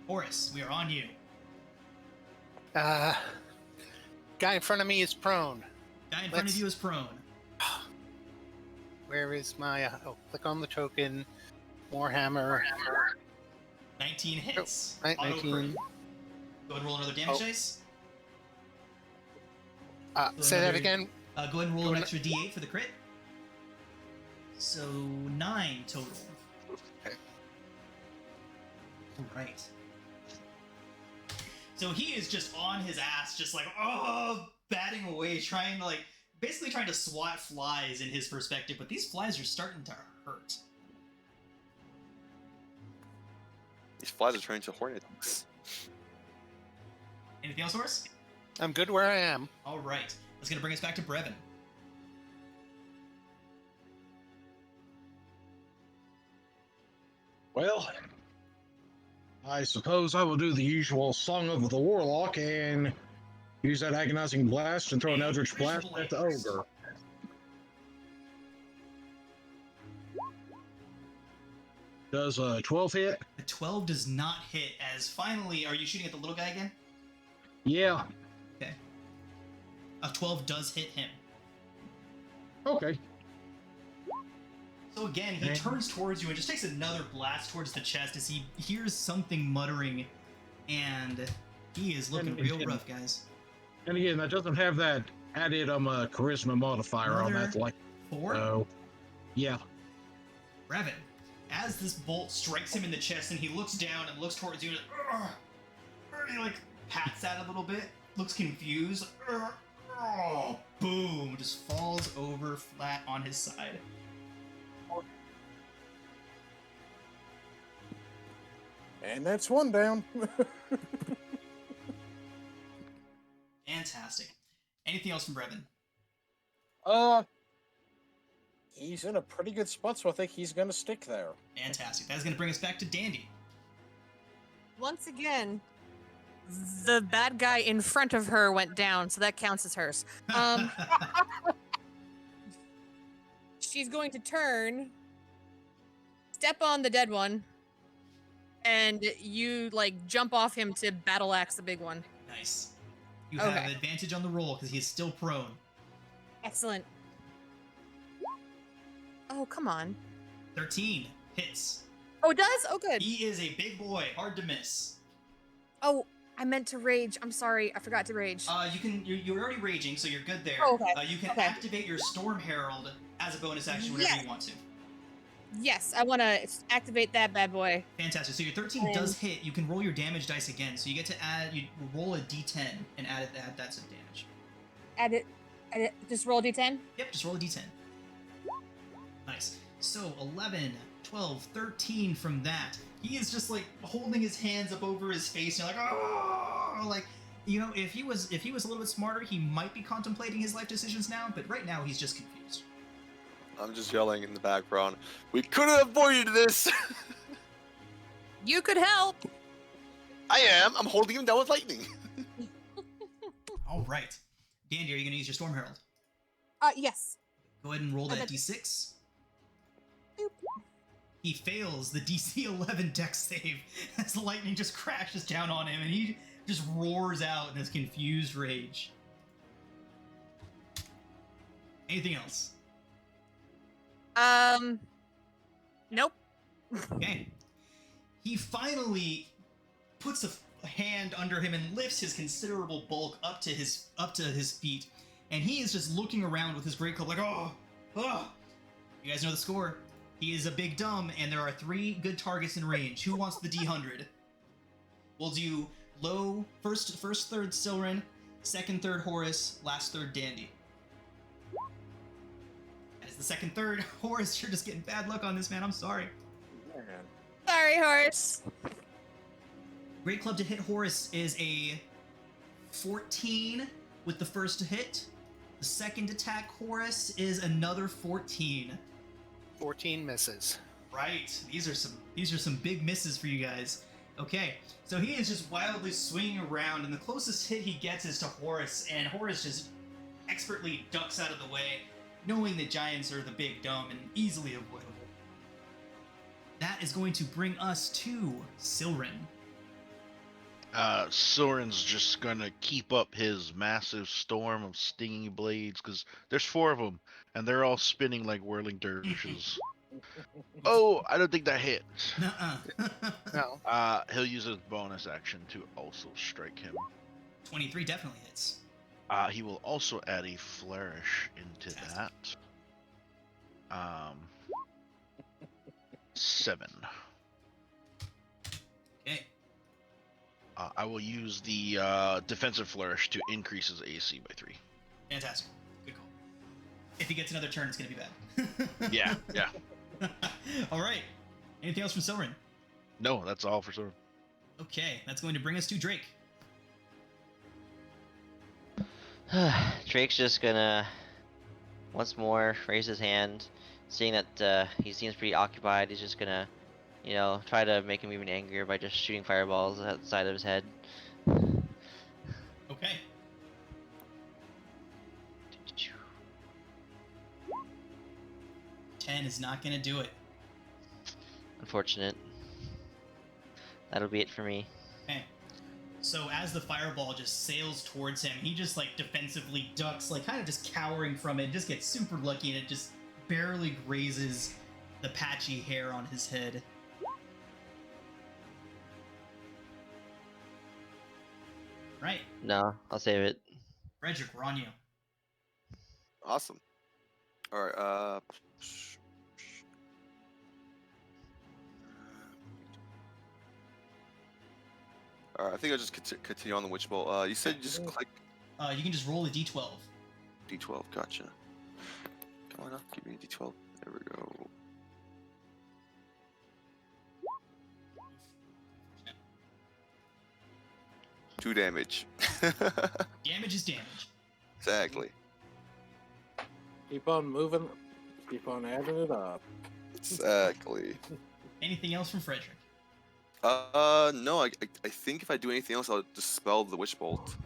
Horus, we are on you. Guy in front of me is prone. Guy in front of you is prone. Where is my... click on the token. Warhammer. 19 hits. Right, Auto 19. crit. Go ahead and roll another damage dice. Say that again. Go ahead and roll an extra d8 for the crit. So 9 total. Okay. Right. So he is just on his ass, just like, batting away, basically trying to swat flies in his perspective, but these flies are starting to hurt. These flies are turning into hornets. Anything else, Horus? I'm good where I am. All right. That's going to bring us back to Brevin. Well, I suppose I will do the usual Song of the Warlock and use that agonizing blast and throw an Eldritch Blast at the ogre. Does a 12 hit? The 12 does not hit, as finally, are you shooting at the little guy again? Yeah. Okay. A 12 does hit him. Okay. So again, he turns towards you and just takes another blast towards the chest as he hears something muttering, and he is looking real rough, guys. And again, that doesn't have that added charisma modifier on that. Like 4? Oh. Yeah. Brevin, as this bolt strikes him in the chest and he looks down and looks towards you and he pats out a little bit, looks confused, boom, just falls over flat on his side. And that's one down. Fantastic. Anything else from Brevin? He's in a pretty good spot, so I think he's going to stick there. Fantastic. That is going to bring us back to Dandy. Once again, the bad guy in front of her went down, so that counts as hers. She's going to turn, step on the dead one, and you like jump off him to battle axe the big one. Nice. You Okay. have advantage on the roll because he is still prone. Excellent. Oh, come on. 13 hits. Oh, it does? Oh, good. He is a big boy, hard to miss. Oh, I meant to rage. I'm sorry. I forgot to rage. You're already raging, so you're good there. Oh, okay. You can Okay. activate your Storm Herald as a bonus action whenever Yes. you want to. Yes, I want to activate that bad boy. Fantastic. So your 13 does hit. You can roll your damage dice again. So you get to you roll a d10 and add that to the damage. Add it. Just roll a d10? Yep, just roll a d10. Nice. So 11, 12, 13 from that. He is just like holding his hands up over his face and you're like, oh, like, you know, if he was a little bit smarter, he might be contemplating his life decisions now, but right now he's just confused. I'm just yelling in the background. We could have avoided this. You could help. I am. I'm holding him down with lightning. All right. Dandy, are you going to use your Storm Herald? Yes. Go ahead and roll that Okay. d6. Boop. He fails the DC 11 dex save as the lightning just crashes down on him and he just roars out in his confused rage. Anything else? Nope. Okay. He finally puts a hand under him and lifts his considerable bulk up to his feet, and he is just looking around with his great club like, oh. You guys know the score. He is a big dumb, and there are 3 good targets in range. Who wants the D100? We'll do low first third Silren, second third Horus, last third Dandy. That is the second third. Horus, you're just getting bad luck on this, man. I'm sorry. Man. Sorry, Horse. Great club to hit Horus is a 14 with the first hit. The second attack Horus is another 14. 14 misses. Right. These are some big misses for you guys. Okay. So he is just wildly swinging around, and the closest hit he gets is to Horus, and Horus just expertly ducks out of the way, knowing that giants are the big dumb and easily avoidable. That is going to bring us to Silren. Soren's just gonna keep up his massive storm of stinging blades, because there's 4 of them, and they're all spinning like whirling dervishes. Oh, I don't think that hit. Nuh-uh. No. He'll use his bonus action to also strike him. 23 definitely hits. He will also add a flourish into that. 7. Okay. I will use the defensive flourish to increase his AC by 3. Fantastic. Good call. If he gets another turn, it's going to be bad. Yeah. All right. Anything else from Silren? No, that's all for Soren. Okay, that's going to bring us to Drake. Drake's just gonna once more raise his hand, seeing that he seems pretty occupied. He's just gonna, try to make him even angrier by just shooting fireballs outside of his head. Okay. Ten is not going to do it. Unfortunate. That'll be it for me. Okay. So as the fireball just sails towards him, he just like defensively ducks, like kind of just cowering from it, just gets super lucky, and it just barely grazes the patchy hair on his head. Right. No, I'll save it. Frederick, we're on you. Awesome. All right. All right. I think I'll just continue on the witch bolt. You said you just click You can just roll a d12. D12. Gotcha. Come on up. Give me a D12. There we go. Two damage. Damage is damage. Exactly. Keep on moving. Keep on adding it up. Exactly. Anything else from Frederick? No. I think if I do anything else, I'll dispel the witch bolt.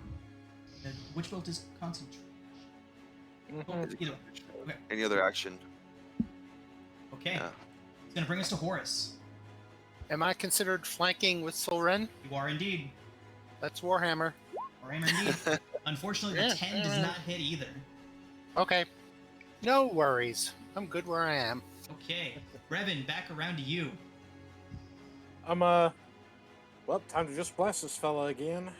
The witch bolt is concentration. Mhm. Either way. Okay. Any other action? Okay. Yeah. It's gonna bring us to Horus. Am I considered flanking with Solren? You are indeed. That's Warhammer. Warhammer indeed. Unfortunately, the Yeah, 10 does not hit either. Okay. No worries. I'm good where I am. Okay. Brevin, back around to you. Well, time to just blast this fella again.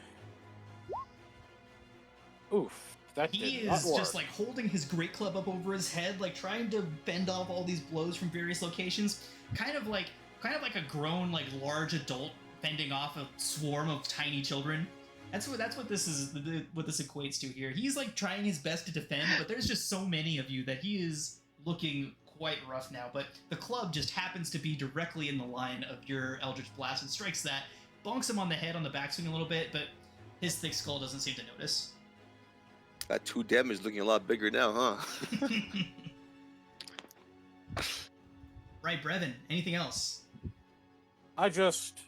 Oof, that He did not is work. just like holding his great club up over his head, like trying to bend off all these blows from various locations. Kind of like a grown, like large adult fending off a swarm of tiny children. That's what this is. What this equates to here. He's like trying his best to defend, but there's just so many of you that he is looking quite rough now. But the club just happens to be directly in the line of your Eldritch Blast and strikes that, bonks him on the head on the backswing a little bit, but his thick skull doesn't seem to notice. That 2 damage looking a lot bigger now, huh? Right, Brevin. Anything else? I just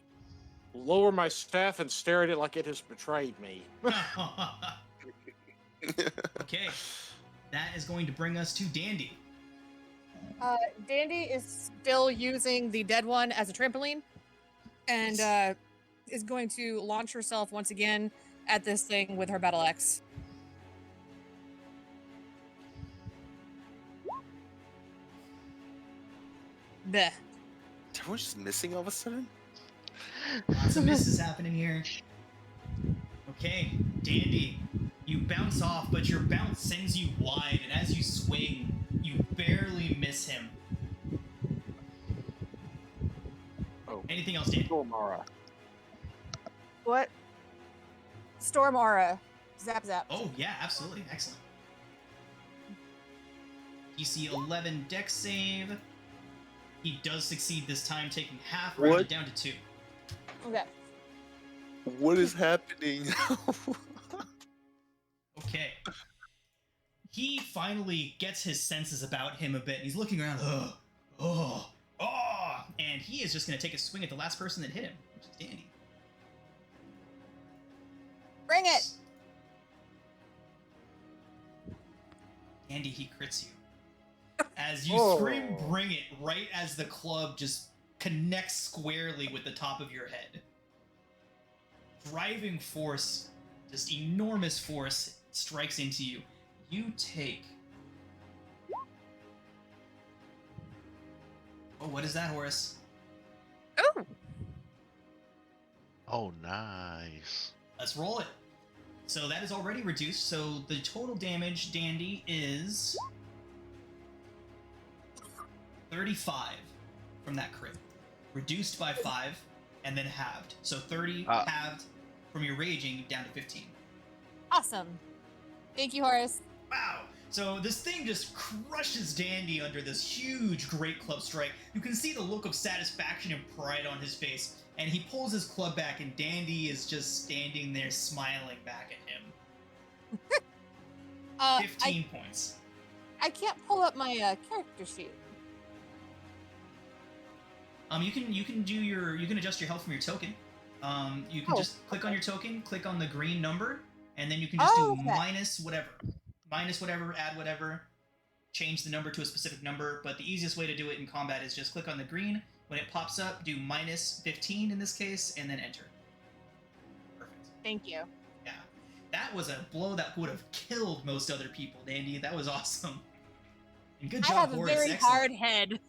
lower my staff and stare at it like it has betrayed me. Okay. That is going to bring us to Dandy. Dandy is still using the dead one as a trampoline, and is going to launch herself once again at this thing with her battle axe. Bleh. Everyone's just missing all of a sudden? Lots of misses happening here. Okay, Dandy. You bounce off, but your bounce sends you wide, and as you swing, you barely miss him. Oh, Anything else, Dandy? Mara. What? Storm aura. Zap zap. Oh, yeah, absolutely. Excellent. DC 11 dex save. He does succeed this time, taking half, rounded What? down to 2. Okay. What is happening? Okay. He finally gets his senses about him a bit, and he's looking around, and he is just going to take a swing at the last person that hit him, which is Dandy. Bring it. Andy, he crits you. As you scream, bring it, right as the club just connects squarely with the top of your head. Driving force, just enormous force, strikes into you. You take... Oh, what is that, Horus? Oh, Oh, nice. Let's roll it. So that is already reduced, so the total damage, Dandy, is 35 from that crit. Reduced by 5, and then halved. So 30 halved from your raging down to 15. Awesome. Thank you, Horus. Wow! So this thing just crushes Dandy under this huge great club strike. You can see the look of satisfaction and pride on his face, and he pulls his club back, and Dandy is just standing there smiling back at him. 15 points. I can't pull up my character sheet. You can adjust your health from your token. You can just click on your token, click on the green number, and then you can just do minus whatever, add whatever, change the number to a specific number. But the easiest way to do it in combat is just click on the green. When it pops up, do minus 15 in this case, and then enter. Perfect. Thank you. Yeah, that was a blow that would have killed most other people, Dandy. That was awesome. And good job, I have a Horus. very Excellent. hard head.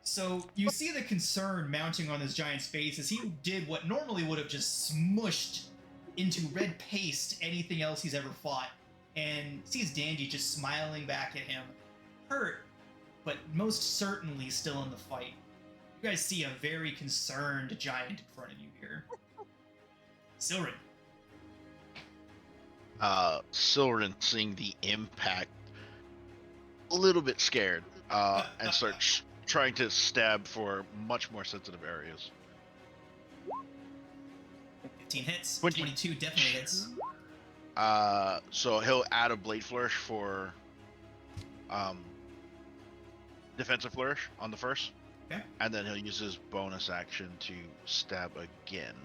So you see the concern mounting on this giant's face as he did what normally would have just smushed into red paste anything else he's ever fought, and sees Dandy just smiling back at him, hurt, but most certainly still in the fight. You guys see a very concerned giant in front of you here. Silrin. Silrin, seeing the impact, a little bit scared, and starts trying to stab for much more sensitive areas. 15 hits, 20. 22 definitely hits. So he'll add a blade flourish for defensive flourish on the first. Okay. And then he'll use his bonus action to stab again.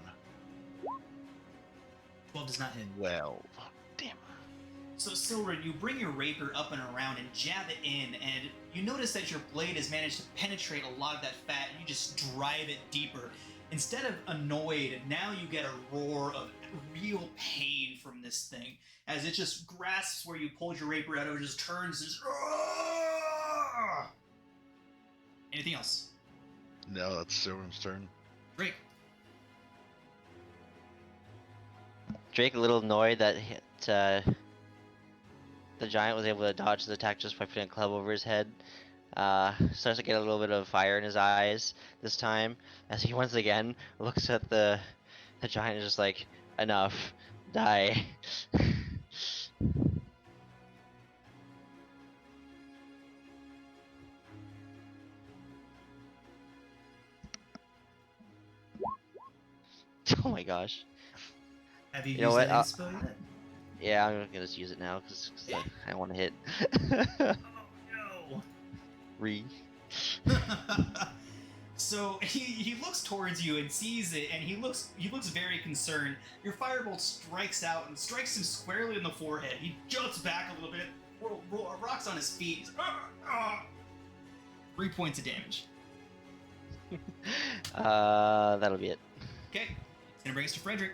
12 does not hit. 12. Damn. So, Silver, you bring your rapier up and around and jab it in, and you notice that your blade has managed to penetrate a lot of that fat, and you just drive it deeper. Instead of annoyed, now you get a roar of real pain from this thing, as it just grasps where you pulled your rapier out of, it just turns and just... Anything else? No, that's Silver's turn. Drake. Drake, a little annoyed that the giant was able to dodge his attack just by putting a club over his head. Starts to get a little bit of fire in his eyes this time, as he once again looks at the giant and is just like, enough, die. Oh my gosh. Have you, You know used what, that spell yet? Yeah, I'm gonna just use it now because I want to hit. Oh, Re. no. So he looks towards you and sees it, and he looks very concerned. Your firebolt strikes out and strikes him squarely in the forehead. He jumps back a little bit, rocks on his feet. He's, 3 points of damage. That'll be it. Okay, it's gonna bring us to Frederick.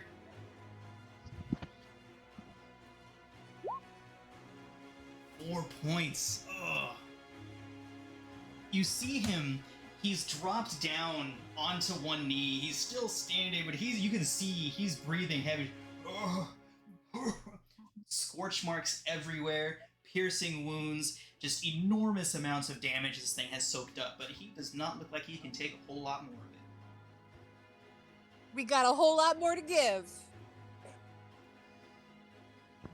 Four points. Ugh. You see him. He's dropped down onto one knee. He's still standing, but you can see he's breathing heavy. Scorch marks everywhere, piercing wounds, just enormous amounts of damage this thing has soaked up, but he does not look like he can take a whole lot more of it. We got a whole lot more to give.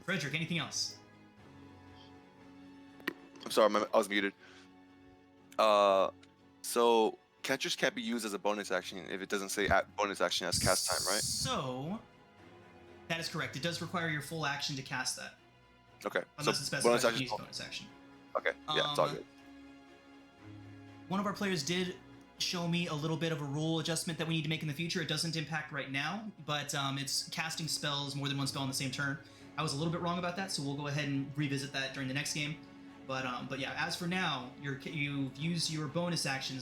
Frederick, anything else? I'm sorry, I was muted. So catchers can't be used as a bonus action if it doesn't say bonus action as cast time, right? So, that is correct. It does require your full action to cast that. Okay. Unless it's specified you can use bonus action. Okay. Yeah, it's all good. One of our players did show me a little bit of a rule adjustment that we need to make in the future. It doesn't impact right now, but it's casting spells, more than one spell on the same turn. I was a little bit wrong about that, so we'll go ahead and revisit that during the next game. But yeah, as for now, you've used your bonus action,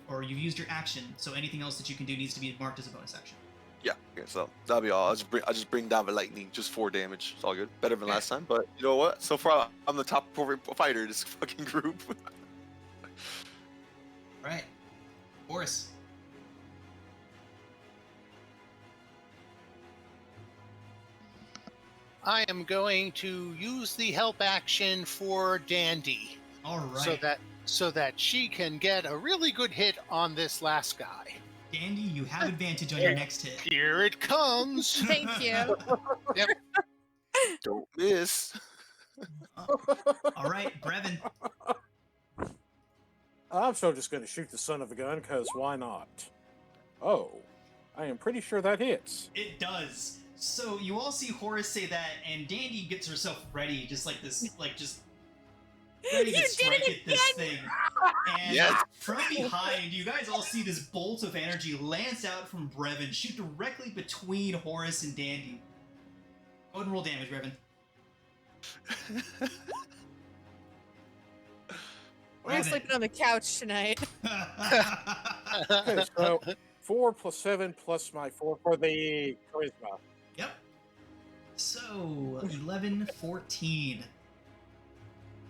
or you've used your action, so anything else that you can do needs to be marked as a bonus action. Yeah. Okay. So that'll be all. I'll just bring down the lightning, just 4 damage. It's all good. Better than last time. But you know what? So far, I'm the top fighter in this fucking group. Right. Horus. I am going to use the help action for Dandy, All right. so that she can get a really good hit on this last guy. Dandy, you have advantage on your next hit. Here it comes. Thank you. Don't miss. All right, Brevin. I'm so just going to shoot the son of a gun, because why not? Oh, I am pretty sure that hits. It does. So you all see Horus say that, and Dandy gets herself ready, just like this, just ready to You did strike it at this thing. And Yes. from behind, you guys all see this bolt of energy lance out from Brevin, shoot directly between Horus and Dandy. Go ahead and roll damage, Brevin. We're sleeping on the couch tonight. Okay, so 4 plus 7 plus my 4 for the charisma. Yep. So, 11, 14.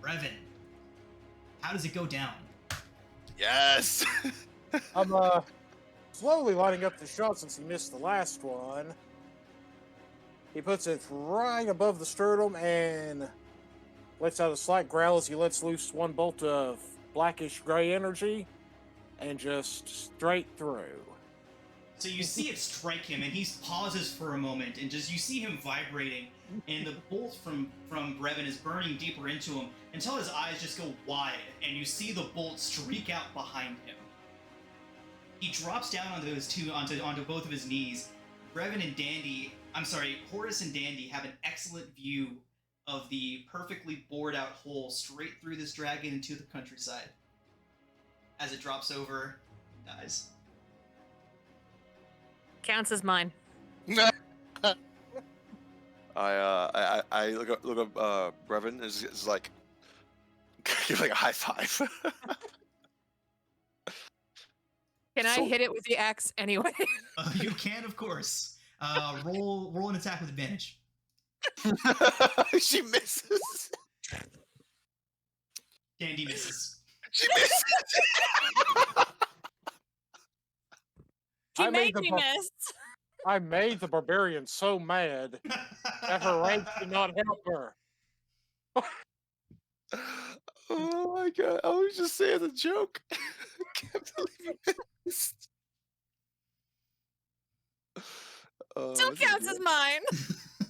Brevin, how does it go down? Yes. I'm slowly lining up the shot since he missed the last one. He puts it right above the sternum and lets out a slight growl as he lets loose one bolt of blackish gray energy and just straight through. So you see it strike him, and he pauses for a moment, and just you see him vibrating, and the bolt from Brevin is burning deeper into him until his eyes just go wide, and you see the bolt streak out behind him. He drops down onto both of his knees. Brevin and Dandy, Horus and Dandy have an excellent view of the perfectly bored out hole straight through this dragon into the countryside. as it drops over and dies. Counts as mine. I look up Brevin is like give like a high five. Can I hit it with the axe anyway? You can, of course. Roll an attack with advantage. She misses. Dandy misses. She misses. He I made made me the miss. I made the barbarian so mad that her rank did not help her. Oh my god! I was just saying a joke. I can't believe you missed. Still counts as mine.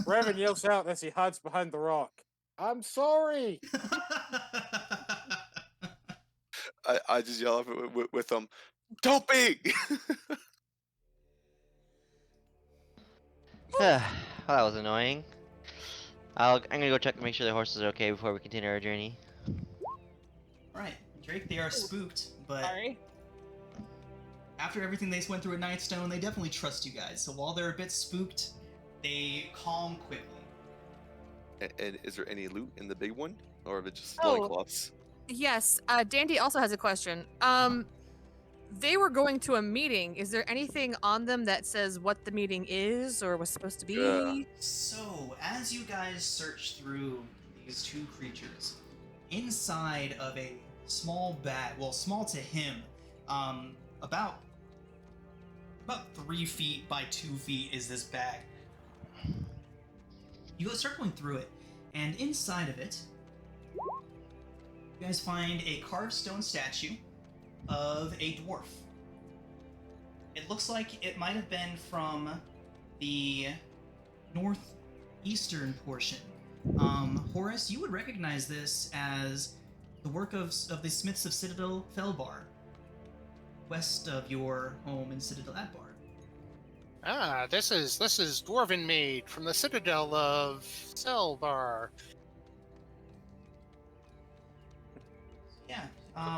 Brevin yells out as he hides behind the rock. I'm sorry. I just yell with them. Don't be. Well, that was annoying. I'm gonna go check to make sure the horses are okay before we continue our journey. Right, Drake, they are spooked, but Sorry. after everything they went through at Nightstone, they definitely trust you guys. So while they're a bit spooked, they calm quickly. And is there any loot in the big one, or is it just Oh. loincloths? Yes. Dandy also has a question. They were going to a meeting. Is there anything on them that says what the meeting is or was supposed to be? Yeah. So, as you guys search through these two creatures, inside of a small bag, well, small to him, about 3 feet by 2 feet is this bag. You go circling through it, and inside of it, you guys find a carved stone statue of a dwarf. It looks like it might have been from the northeastern portion. Horus, you would recognize this as the work of the Smiths of Citadel Felbar, west of your home in Citadel Adbar. Ah, this is Dwarven made from the Citadel of Selvar. Yeah.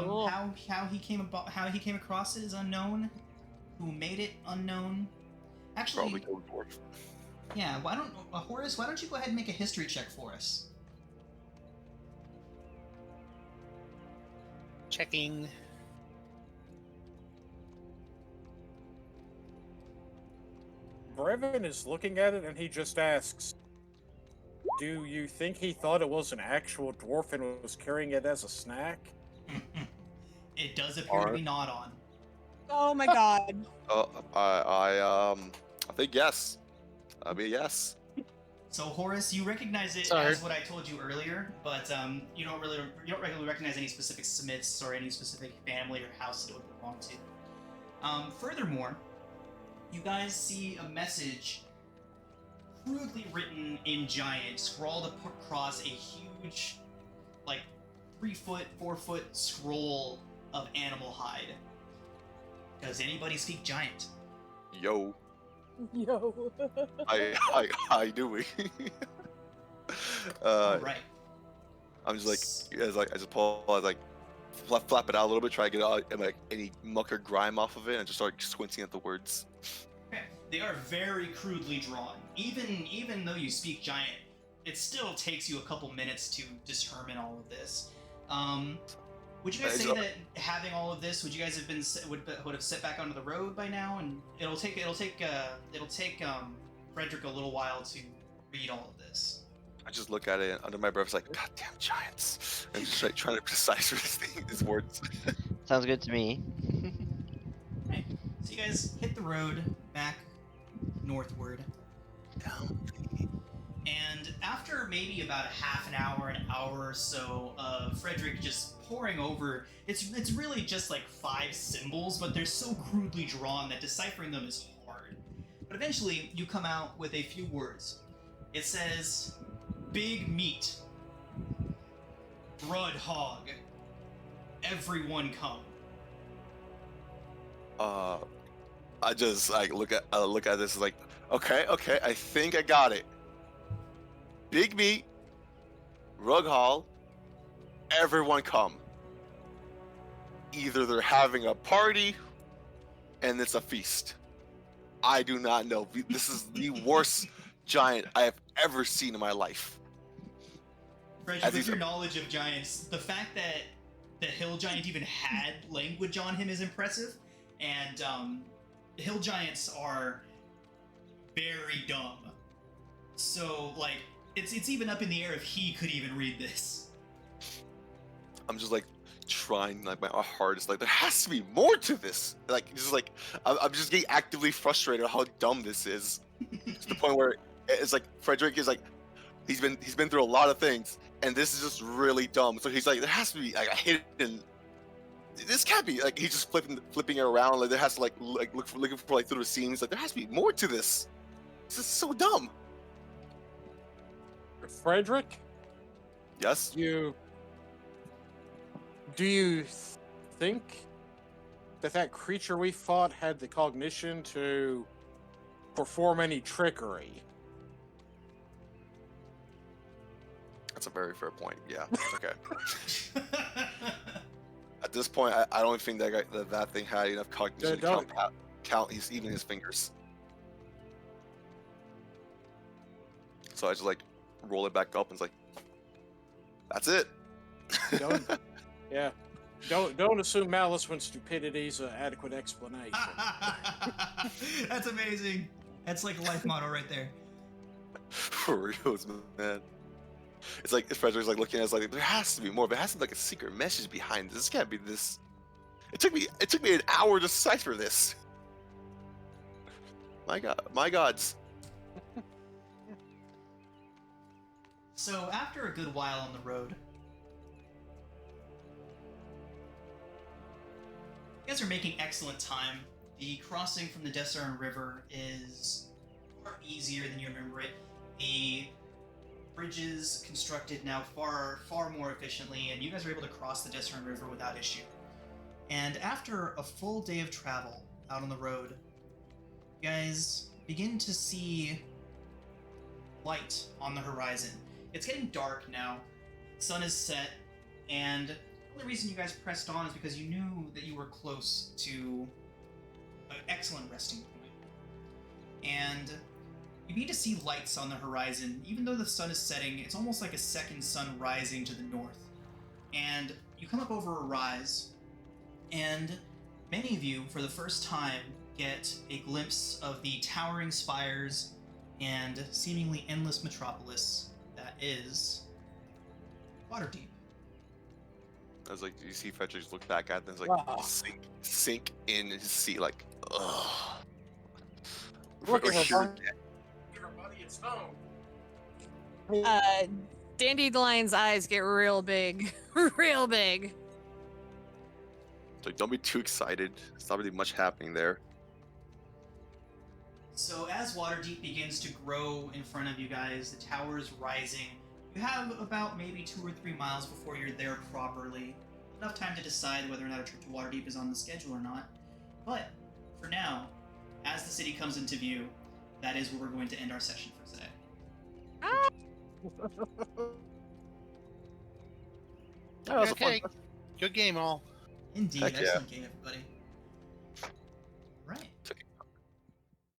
Cool. How he came across it is unknown. Who made it unknown? Actually, Probably go dwarf. yeah. Why don't Horus? Why don't you go ahead and make a history check for us? Checking. Brevin is looking at it and he just asks, do you think he thought it was an actual dwarf and was carrying it as a snack? It does appear to be not on. Oh my god. I think yes. I mean yes. So Horus, you recognize it Sorry. as what I told you earlier, but you don't regularly recognize any specific Smiths or any specific family or house that it would belong to. Furthermore, you guys see a message crudely written in giant, scrawled across a huge, like 3-foot, 4-foot scroll of animal hide. Does anybody speak giant? Yo. Yo. I do. Alright. I'm just like I just pull I like flap it out a little bit, try to get out like any muck or grime off of it, and just start squinting at the words. Okay. They are very crudely drawn. Even though you speak giant, it still takes you a couple minutes to determine all of this. Would you guys say that having all of this, would you guys have been would have set back onto the road by now? And it'll take Frederick a little while to read all of this. I just look at it and under my breath, it's like, God damn giants, and just like trying to decipher these words. Sounds good to me. Right. So you guys hit the road back northward. And after maybe about an hour or so of Frederick just poring over, it's really just like 5 symbols, but they're so crudely drawn that deciphering them is hard. But eventually, you come out with a few words. It says, "Big meat, blood hog, everyone come." I just like look at this like, okay, I think I got it. Big meat, rug haul, everyone come. either they're having a party and it's a feast. I do not know. This is the worst giant I have ever seen in my life. Frederick, As with he's your a- knowledge of giants, the fact that the hill giant even had language on him is impressive. And hill giants are very dumb. So, like, it's even up in the air if he could even read this. I'm just like trying like my hardest. Like there has to be more to this. Like just like I'm just getting actively frustrated how dumb this is. To the point where it's like Frederick is like he's been through a lot of things, and this is just really dumb. So he's like there has to be like a hidden. This can't be like he's just flipping it around. Like there has to looking for like through the seams. Like there has to be more to this. This is so dumb. Frederick, Yes. Do you think that creature we fought had the cognition to perform any trickery? That's a very fair point. Yeah. Okay. At this point, I don't think that thing had enough cognition to count even his fingers. So I just like roll it back up and it's like, that's it. Yeah. Don't assume malice when stupidity's an adequate explanation. That's amazing. That's like a life motto right there. For reals, man. It's like Frederick's like looking at us like there has to be more, but it has to be like a secret message behind this. This can't be this. It took me an hour to cipher this. My gods. So after a good while on the road, you guys are making excellent time. The crossing from the Desarin River is far easier than you remember it. The bridges constructed now far more efficiently, and you guys are able to cross the Desarin River without issue. And after a full day of travel out on the road, you guys begin to see light on the horizon. It's getting dark now. The sun is set, and the only reason you guys pressed on is because you knew that you were close to an excellent resting point. And you need to see lights on the horizon. Even though the sun is setting, it's almost like a second sun rising to the north. And you come up over a rise, and many of you, for the first time, get a glimpse of the towering spires and seemingly endless metropolis that is Waterdeep. I was like, you see Frederick look back at them, it's like Wow. sink in his seat, like, ugh. Look at Sure. her. Give her money its phone. Dandyline's eyes get real big. Real big. Like, don't be too excited. There's not really much happening there. So as Waterdeep begins to grow in front of you guys, the tower's rising. You have about maybe 2 or 3 miles before you're there properly. Enough time to decide whether or not a trip to Waterdeep is on the schedule or not. But for now, as the city comes into view, that is where we're going to end our session for today. That was a fun. Okay. Good game, all. Indeed, Heck yeah. excellent game, everybody.